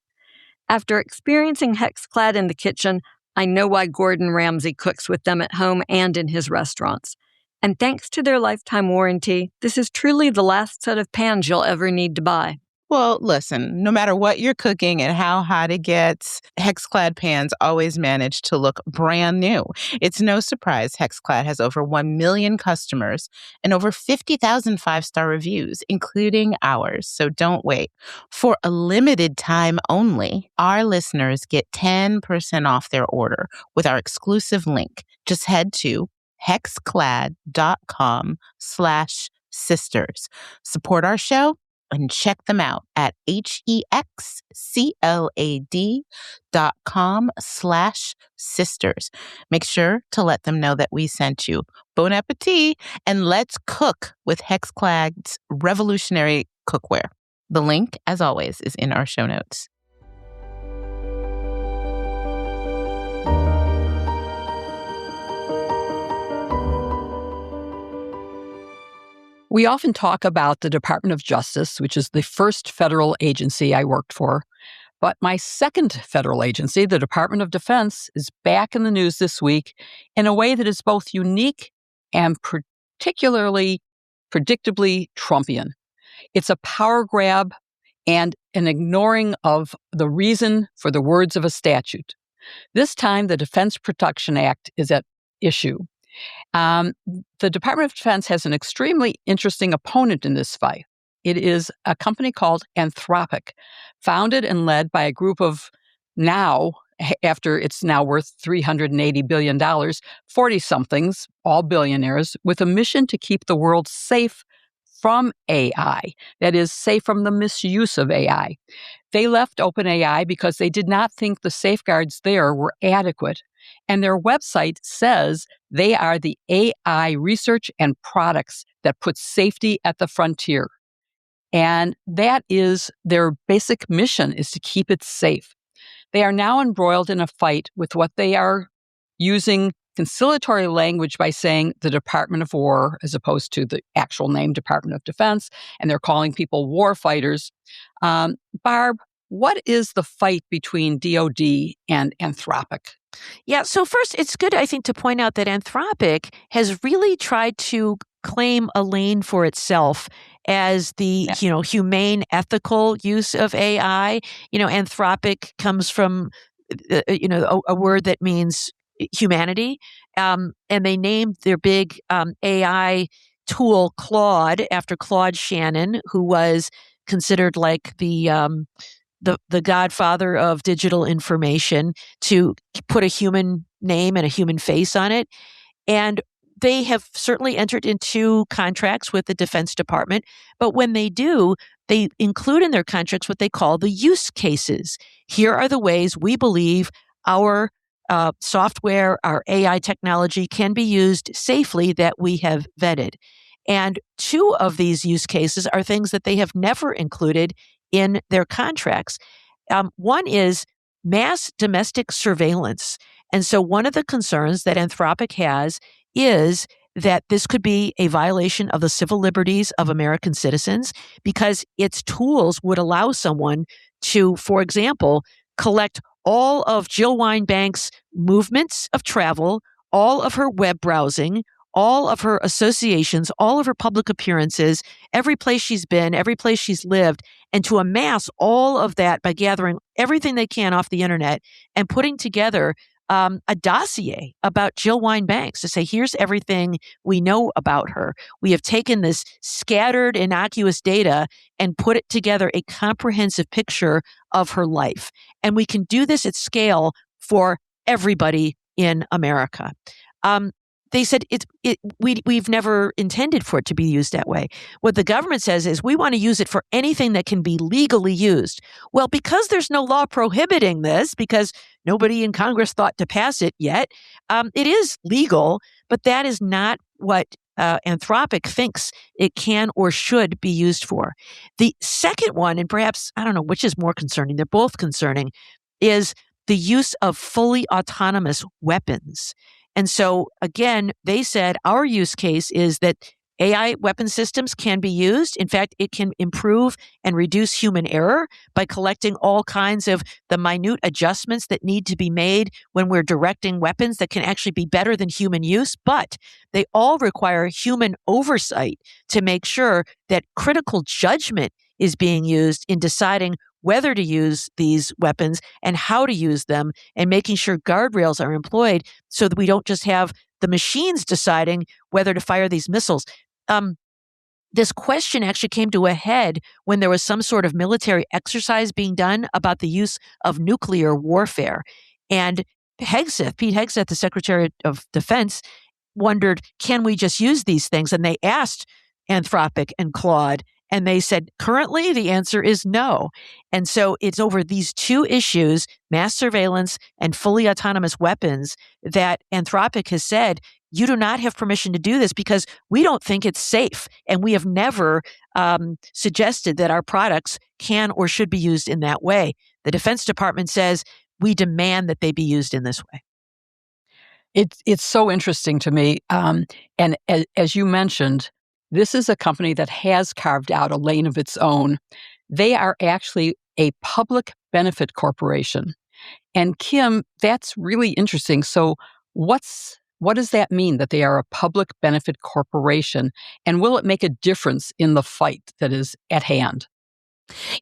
After experiencing HexClad in the kitchen, I know why Gordon Ramsay cooks with them at home and in his restaurants. And thanks to their lifetime warranty, this is truly the last set of pans you'll ever need to buy. Well, listen, no matter what you're cooking and how hot it gets, HexClad pans always manage to look brand new. It's no surprise HexClad has over 1 million customers and over 50,000 five-star reviews, including ours. So don't wait. For a limited time only, our listeners get 10% off their order with our exclusive link. Just head to hexclad.com/sisters. Support our show and check them out at HEXCLAD.com/sisters. Make sure to let them know that we sent you. Bon appetit, and let's cook with HexClad's revolutionary cookware. The link, as always, is in our show notes. We often talk about the Department of Justice, which is the first federal agency I worked for. But my second federal agency, the Department of Defense, is back in the news this week in a way that is both unique and particularly predictably Trumpian. It's a power grab and an ignoring of the reason for the words of a statute. This time, the Defense Production Act is at issue. The Department of Defense has an extremely interesting opponent in this fight. It is a company called Anthropic, founded and led by a group of now, after it's now worth $380 billion, 40-somethings, all billionaires, with a mission to keep the world safe from AI, that is, safe from the misuse of AI. They left OpenAI because they did not think the safeguards there were adequate. And their website says they are the AI research and products that put safety at the frontier. And that is their basic mission, is to keep it safe. They are now embroiled in a fight with what they are using conciliatory language by saying the Department of War as opposed to the actual name Department of Defense, and they're calling people war fighters. Barb, what is the fight between DOD and Anthropic? Yeah, so first, it's good, I think, to point out that Anthropic has really tried to claim a lane for itself as the, humane, ethical use of AI. Anthropic comes from, a word that means humanity. And they named their big AI tool Claude after Claude Shannon, who was considered like the godfather of digital information, to put a human name and a human face on it. And they have certainly entered into contracts with the Defense Department. But when they do, they include in their contracts what they call the use cases. Here are the ways we believe our software, our AI technology can be used safely that we have vetted. And two of these use cases are things that they have never included in their contracts. One is mass domestic surveillance. And so one of the concerns that Anthropic has is that this could be a violation of the civil liberties of American citizens, because its tools would allow someone to, for example, collect all of Jill Wine-Banks' movements of travel, all of her web browsing, all of her associations, all of her public appearances, every place she's been, every place she's lived, and to amass all of that by gathering everything they can off the internet and putting together a dossier about Jill Wine-Banks to say, here's everything we know about her. We have taken this scattered, innocuous data and put it together a comprehensive picture of her life. And we can do this at scale for everybody in America. They said we've never intended for it to be used that way. What the government says is we want to use it for anything that can be legally used. Well, because there's no law prohibiting this, because nobody in Congress thought to pass it yet, it is legal, but that is not what Anthropic thinks it can or should be used for. The second one, and perhaps, I don't know which is more concerning, they're both concerning, is the use of fully autonomous weapons. And so, again, they said our use case is that AI weapon systems can be used. In fact, it can improve and reduce human error by collecting all kinds of the minute adjustments that need to be made when we're directing weapons that can actually be better than human use. But they all require human oversight to make sure that critical judgment is being used in deciding whether to use these weapons and how to use them, and making sure guardrails are employed so that we don't just have the machines deciding whether to fire these missiles. This question actually came to a head when there was some sort of military exercise being done about the use of nuclear warfare. And Pete Hegseth, the Secretary of Defense, wondered, can we just use these things? And they asked Anthropic and Claude, and they said, currently, the answer is no. And so it's over these two issues, mass surveillance and fully autonomous weapons, that Anthropic has said, you do not have permission to do this because we don't think it's safe. And we have never suggested that our products can or should be used in that way. The Defense Department says, we demand that they be used in this way. It's so interesting to me. And as you mentioned, this is a company that has carved out a lane of its own. They are actually a public benefit corporation. And Kim, that's really interesting. So what does that mean, that they are a public benefit corporation? And will it make a difference in the fight that is at hand?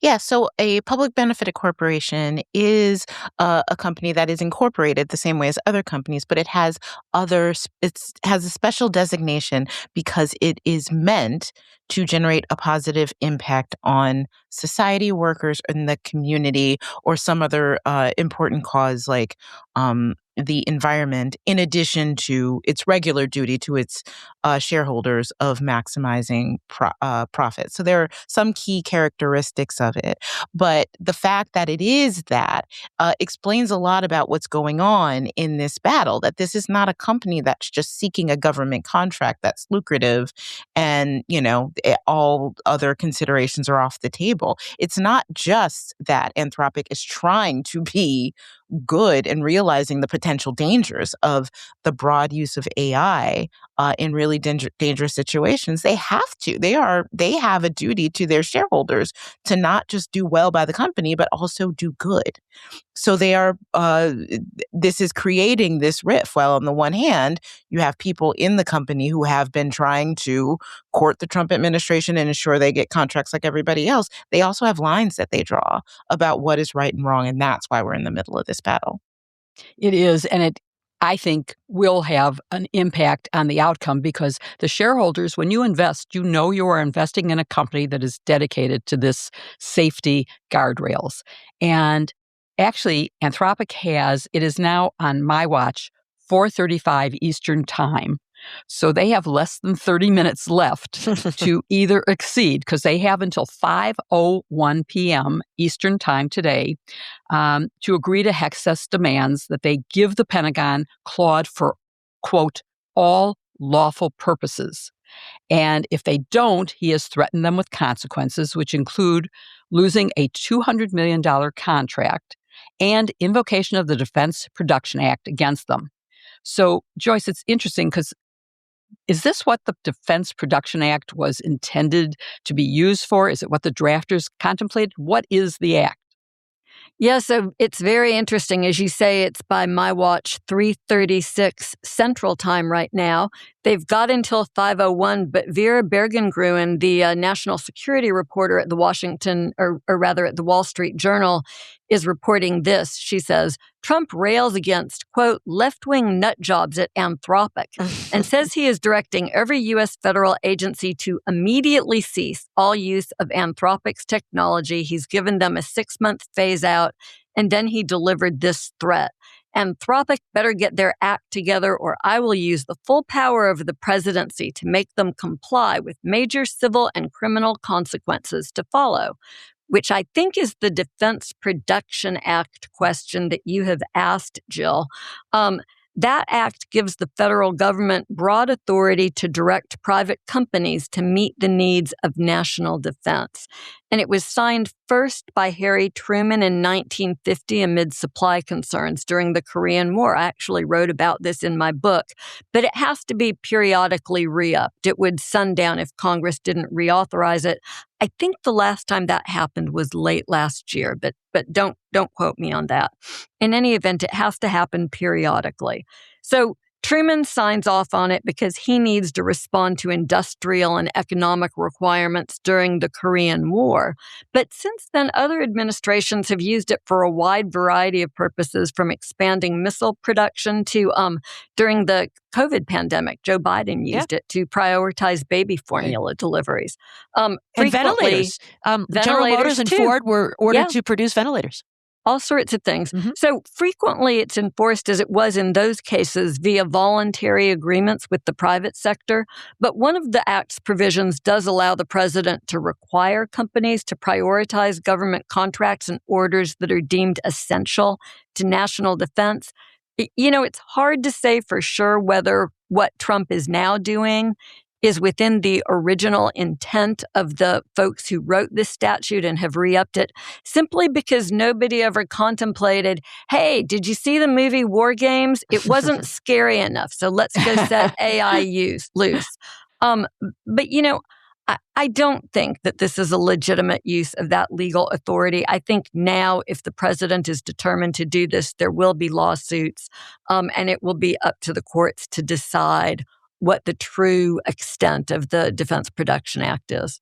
Yeah, so a public benefit corporation is a company that is incorporated the same way as other companies, but it has a special designation because it is meant to generate a positive impact on society, workers in the community, or some other important cause like the environment in addition to its regular duty to its shareholders of maximizing profit. So there are some key characteristics of it. But the fact that it is that explains a lot about what's going on in this battle, that this is not a company that's just seeking a government contract that's lucrative and, all other considerations are off the table. It's not just that Anthropic is trying to be good and realizing the potential dangers of the broad use of AI in really dangerous situations. They have to. They have a duty to their shareholders to not just do well by the company, but also do good. So they are. This is creating this rift. Well, on the one hand, you have people in the company who have been trying to court the Trump administration and ensure they get contracts like everybody else. They also have lines that they draw about what is right and wrong, and that's why we're in the middle of this battle. It is, and it, I think, will have an impact on the outcome because the shareholders, when you invest, you are investing in a company that is dedicated to this safety guardrails. And actually, Anthropic it is now on my watch, 4:35 Eastern Time. So they have less than 30 minutes left to either exceed, because they have until 5:01 p.m. Eastern Time today to agree to Hex's demands that they give the Pentagon Claude for, quote, all lawful purposes. And if they don't, he has threatened them with consequences, which include losing a $200 million contract and invocation of the Defense Production Act against them. So, Joyce, it's interesting because is this what the Defense Production Act was intended to be used for? Is it what the drafters contemplated? What is the act? Yeah, so it's very interesting. As you say, it's by my watch, 3:36 Central Time right now. They've got until 5:01, but Vera Bergengruen, the national security reporter at the at the Wall Street Journal, is reporting this. She says, Trump rails against, quote, left-wing nut jobs at Anthropic and says he is directing every U.S. federal agency to immediately cease all use of Anthropic's technology. He's given them a 6-month phase out, and then he delivered this threat. Anthropic better get their act together, or I will use the full power of the presidency to make them comply with major civil and criminal consequences to follow, which I think is the Defense Production Act question that you have asked, Jill. That act gives the federal government broad authority to direct private companies to meet the needs of national defense. And it was signed first by Harry Truman in 1950 amid supply concerns during the Korean War. I actually wrote about this in my book, but it has to be periodically re-upped. It would sundown if Congress didn't reauthorize it. I think the last time that happened was late last year, but don't quote me on that. In any event, it has to happen periodically. So Truman signs off on it because he needs to respond to industrial and economic requirements during the Korean War. But since then, other administrations have used it for a wide variety of purposes, from expanding missile production to during the COVID pandemic, Joe Biden used it to prioritize baby formula deliveries. And ventilators. General Motors and too. Ford were ordered to produce ventilators. All sorts of things. Mm-hmm. So frequently it's enforced, as it was in those cases, via voluntary agreements with the private sector. But one of the Act's provisions does allow the president to require companies to prioritize government contracts and orders that are deemed essential to national defense. It's hard to say for sure whether what Trump is now doing is within the original intent of the folks who wrote this statute and have re-upped it, simply because nobody ever contemplated, hey, did you see the movie War Games? It wasn't scary enough, so let's go set AI loose. But I don't think that this is a legitimate use of that legal authority. I think now, if the president is determined to do this, there will be lawsuits, and it will be up to the courts to decide what the true extent of the Defense Production Act is.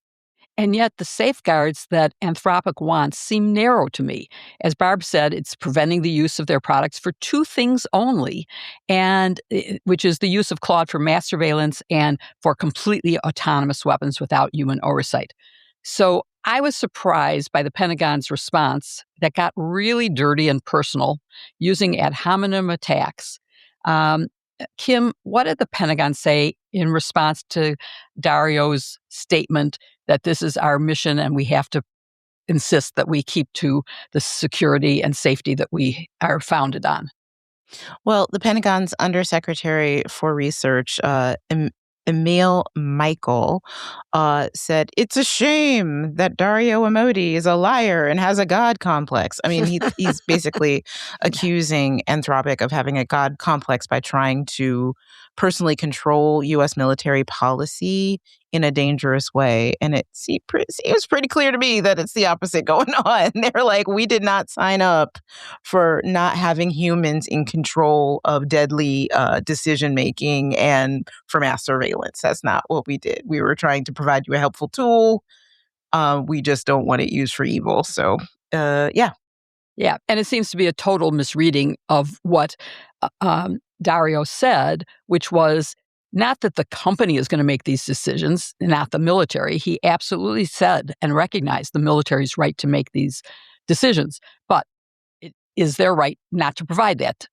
And yet the safeguards that Anthropic wants seem narrow to me. As Barb said, it's preventing the use of their products for two things only, and which is the use of Claude for mass surveillance and for completely autonomous weapons without human oversight. So I was surprised by the Pentagon's response that got really dirty and personal using ad hominem attacks. Um, Kim, what did the Pentagon say in response to Dario's statement that this is our mission and we have to insist that we keep to the security and safety that we are founded on? Well, the Pentagon's Undersecretary for Research, Emil Michael, said, "It's a shame that Dario Amodi is a liar and has a God complex." I mean, he's basically accusing Anthropic of having a God complex by trying to personally control U.S. military policy in a dangerous way. And it seems pretty clear to me that it's the opposite going on. They're like, we did not sign up for not having humans in control of deadly decision making and for mass surveillance. That's not what we did. We were trying to provide you a helpful tool. We just don't want it used for evil. So, yeah. Yeah, and it seems to be a total misreading of what Dario said, which was not that the company is going to make these decisions, not the military. He absolutely said and recognized the military's right to make these decisions, but it is their right not to provide that.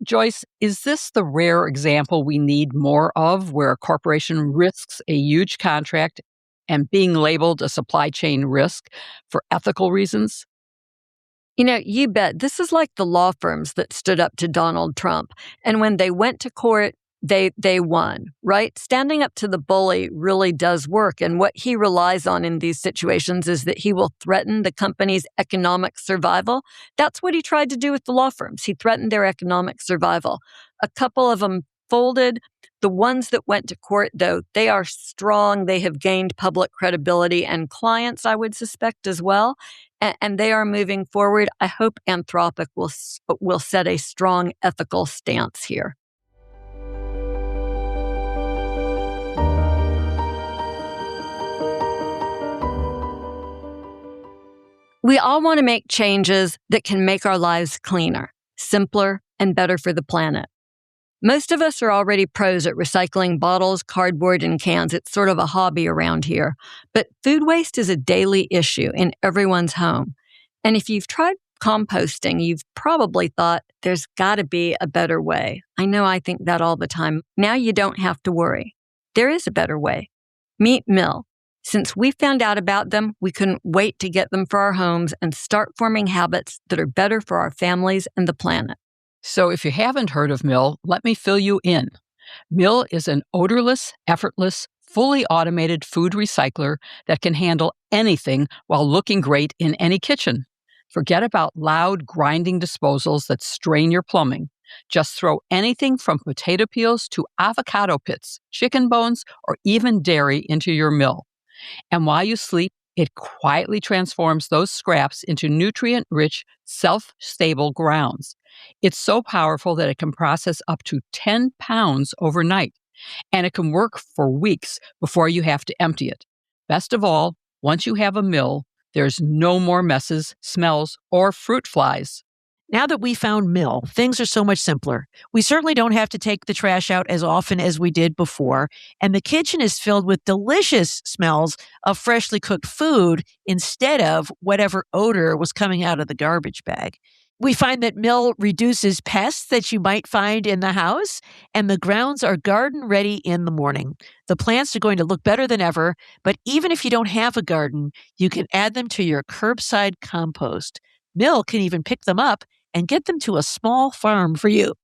Joyce, is this the rare example we need more of, where a corporation risks a huge contract and being labeled a supply chain risk for ethical reasons? You bet. This is like the law firms that stood up to Donald Trump. And when they went to court, they won, right? Standing up to the bully really does work. And what he relies on in these situations is that he will threaten the company's economic survival. That's what he tried to do with the law firms. He threatened their economic survival. A couple of them folded. The ones that went to court, though, they are strong. They have gained public credibility and clients, I would suspect, as well. And they are moving forward. I hope Anthropic will set a strong ethical stance here. We all want to make changes that can make our lives cleaner, simpler, and better for the planet. Most of us are already pros at recycling bottles, cardboard, and cans. It's sort of a hobby around here. But food waste is a daily issue in everyone's home. And if you've tried composting, you've probably thought there's got to be a better way. I know I think that all the time. Now you don't have to worry. There is a better way. Meet Mill. Since we found out about them, we couldn't wait to get them for our homes and start forming habits that are better for our families and the planet. So if you haven't heard of Mill, let me fill you in. Mill is an odorless, effortless, fully automated food recycler that can handle anything while looking great in any kitchen. Forget about loud, grinding disposals that strain your plumbing. Just throw anything from potato peels to avocado pits, chicken bones, or even dairy into your Mill. And while you sleep, it quietly transforms those scraps into nutrient-rich, self-stable grounds. It's so powerful that it can process up to 10 pounds overnight, and it can work for weeks before you have to empty it. Best of all, once you have a Mill, there's no more messes, smells, or fruit flies. Now that we found Mill, things are so much simpler. We certainly don't have to take the trash out as often as we did before, and the kitchen is filled with delicious smells of freshly cooked food instead of whatever odor was coming out of the garbage bag. We find that Mill reduces pests that you might find in the house, and the grounds are garden ready in the morning. The plants are going to look better than ever, but even if you don't have a garden, you can add them to your curbside compost. Mill can even pick them up and get them to a small farm for you.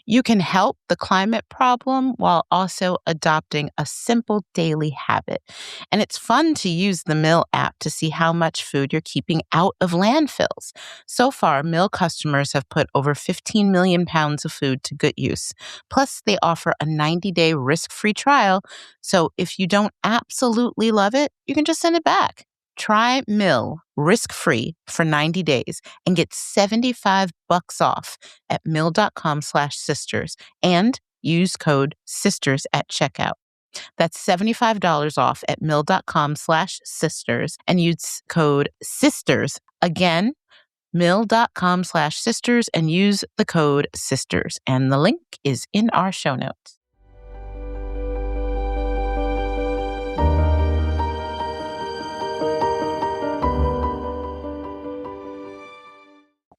You can help the climate problem while also adopting a simple daily habit. And it's fun to use the Mill app to see how much food you're keeping out of landfills. So far, Mill customers have put over 15 million pounds of food to good use. Plus, they offer a 90-day risk-free trial. So if you don't absolutely love it, you can just send it back. Try Mill risk-free for 90 days and get $75 off at mill.com/sisters and use code SISTERS at checkout. That's $75 off at mill.com/sisters and use code SISTERS. Again, mill.com/sisters and use the code SISTERS. And the link is in our show notes.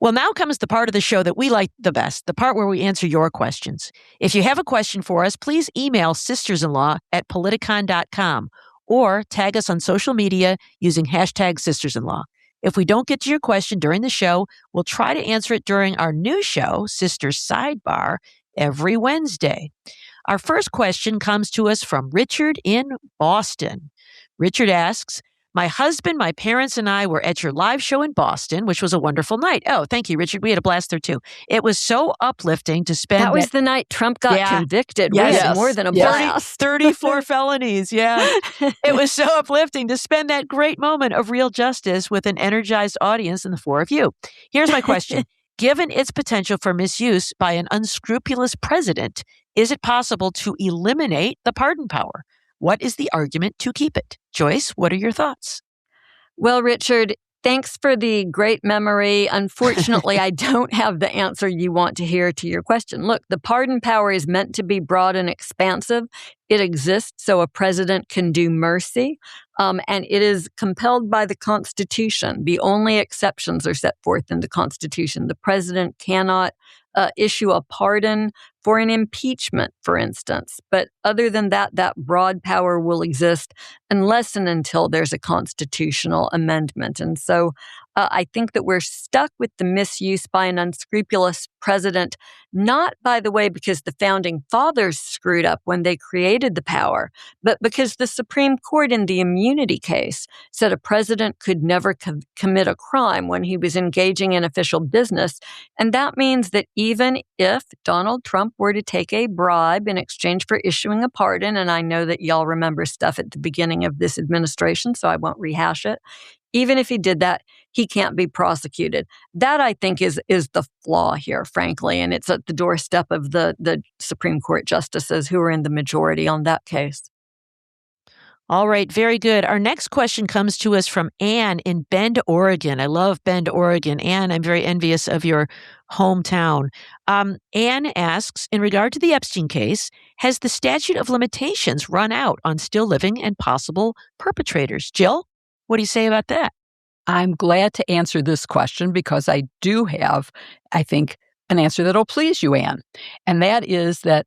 Well, now comes the part of the show that we like the best, the part where we answer your questions. If you have a question for us, please email sistersinlaw@politicon.com or tag us on social media using hashtag sistersinlaw. If we don't get to your question during the show, we'll try to answer it during our new show, Sisters Sidebar, every Wednesday. Our first question comes to us from Richard in Boston. Richard asks, my husband, my parents, and I were at your live show in Boston, which was a wonderful night. Oh, thank you, Richard. We had a blast there, too. It was so uplifting to spend That was the night Trump got convicted. Yes. We had more than a blast. 34 felonies, yeah. It was so uplifting to spend that great moment of real justice with an energized audience and the four of you. Here's my question. Given its potential for misuse by an unscrupulous president, is it possible to eliminate the pardon power? What is the argument to keep it? Joyce, what are your thoughts? Well, Richard, thanks for the great memory. Unfortunately, I don't have the answer you want to hear to your question. Look, the pardon power is meant to be broad and expansive. It exists so a president can do mercy, and it is compelled by the Constitution. The only exceptions are set forth in the Constitution. The president cannot issue a pardon for an impeachment, for instance. But other than that, that broad power will exist unless and until there's a constitutional amendment. And so I think that we're stuck with the misuse by an unscrupulous president, not, by the way, because the founding fathers screwed up when they created the power, but because the Supreme Court in the immunity case said a president could never commit a crime when he was engaging in official business. And that means that even if Donald Trump were to take a bribe in exchange for issuing a pardon, and I know that y'all remember stuff at the beginning of this administration, so I won't rehash it. Even if he did that, he can't be prosecuted. That, I think, is the flaw here, frankly, and it's at the doorstep of the Supreme Court justices who are in the majority on that case. All right, very good. Our next question comes to us from Anne in Bend, Oregon. I love Bend, Oregon. Anne, I'm very envious of your hometown. Anne asks, in regard to the Epstein case, has the statute of limitations run out on still living and possible perpetrators? Jill, what do you say about that? I'm glad to answer this question because I do have, I think, an answer that'll please you, Anne. And that is that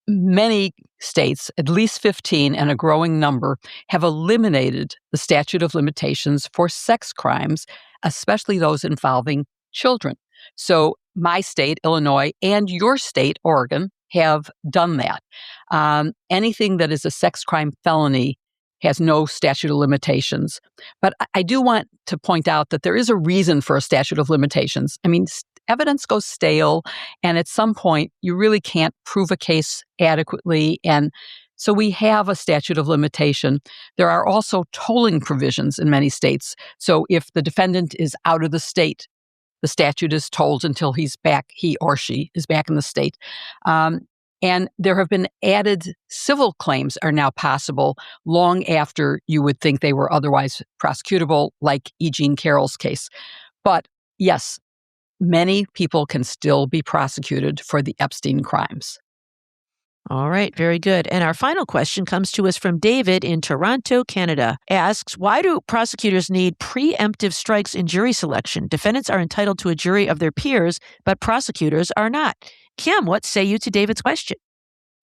many states, at least 15 and a growing number, have eliminated the statute of limitations for sex crimes, especially those involving children. So my state, Illinois, and your state, Oregon, have done that. Anything that is a sex crime felony has no statute of limitations. But I do want to point out that there is a reason for a statute of limitations. I mean, evidence goes stale, and at some point, you really can't prove a case adequately. And so we have a statute of limitation. There are also tolling provisions in many states. So if the defendant is out of the state, the statute is tolled until he's back, he or she is back in the state. And there have been added civil claims are now possible long after you would think they were otherwise prosecutable, like E. Jean Carroll's case. But yes, many people can still be prosecuted for the Epstein crimes. All right, very good. And our final question comes to us from David in Toronto, Canada. Asks, why do prosecutors need preemptive strikes in jury selection? Defendants are entitled to a jury of their peers, but prosecutors are not. Kim, what say you to David's question?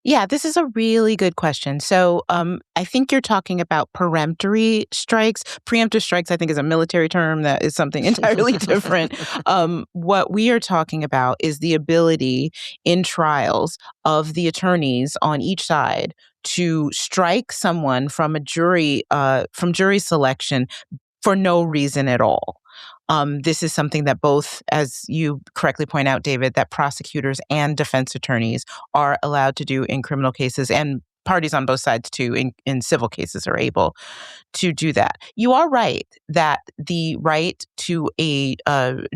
Yeah, this is a really good question. So I think you're talking about peremptory strikes. Preemptive strikes, I think, is a military term that is something entirely different. What we are talking about is the ability in trials of the attorneys on each side to strike someone from a jury, from jury selection for no reason at all. This is something that both, as you correctly point out, David, that prosecutors and defense attorneys are allowed to do in criminal cases, and parties on both sides, too, in civil cases are able to do that. You are right that the right to a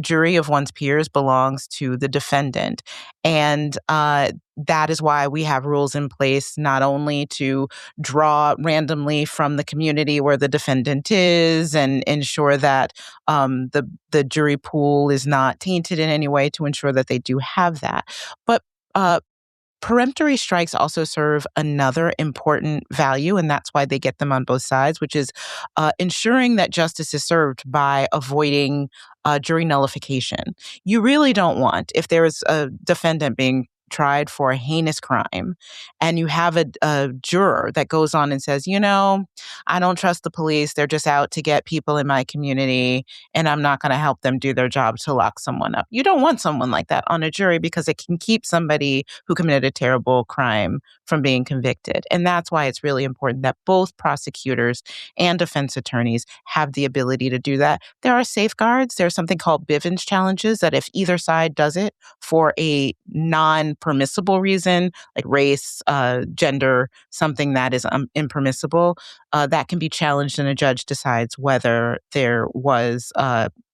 jury of one's peers belongs to the defendant. And that is why we have rules in place not only to draw randomly from the community where the defendant is and ensure that the jury pool is not tainted in any way to ensure that they do have that, but peremptory strikes also serve another important value, and that's why they get them on both sides, which is ensuring that justice is served by avoiding jury nullification. You really don't want, if there is a defendant being tried for a heinous crime and you have a juror that goes on and says, I don't trust the police. They're just out to get people in my community and I'm not going to help them do their job to lock someone up. You don't want someone like that on a jury because it can keep somebody who committed a terrible crime from being convicted. And that's why it's really important that both prosecutors and defense attorneys have the ability to do that. There are safeguards. There's something called Bivens challenges that if either side does it for a non-permissible reason, like race, gender, something that is impermissible, that can be challenged and a judge decides whether there was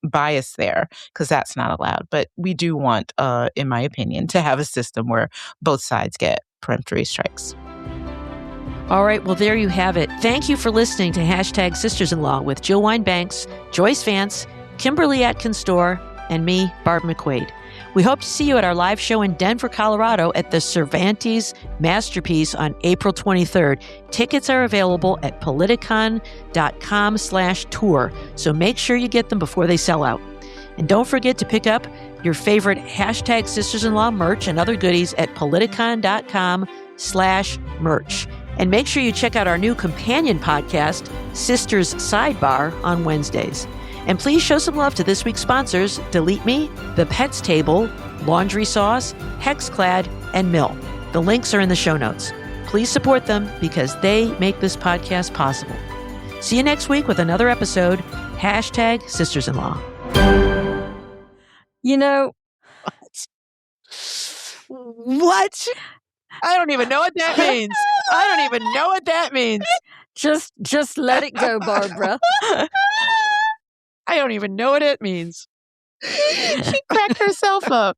bias there, because that's not allowed. But we do want, in my opinion, to have a system where both sides get peremptory strikes. All right, well, there you have it. Thank you for listening to Hashtag Sisters-in-Law with Jill Wine-Banks, Joyce Vance, Kimberly Atkins-Storr, and me, Barb McQuade. We hope to see you at our live show in Denver, Colorado at the Cervantes Masterpiece on April 23rd. Tickets are available at politicon.com/tour, so make sure you get them before they sell out. And don't forget to pick up your favorite Hashtag Sisters-in-Law merch and other goodies at politicon.com/merch. And make sure you check out our new companion podcast, Sisters Sidebar, on Wednesdays. And please show some love to this week's sponsors, DeleteMe, The Pets Table, Laundry Sauce, Hexclad, and Mill. The links are in the show notes. Please support them because they make this podcast possible. See you next week with another episode, Hashtag Sisters-in-Law. What? I don't even know what that means. I don't even know what that means. Just let it go, Barbara. I don't even know what it means. She cracked herself up.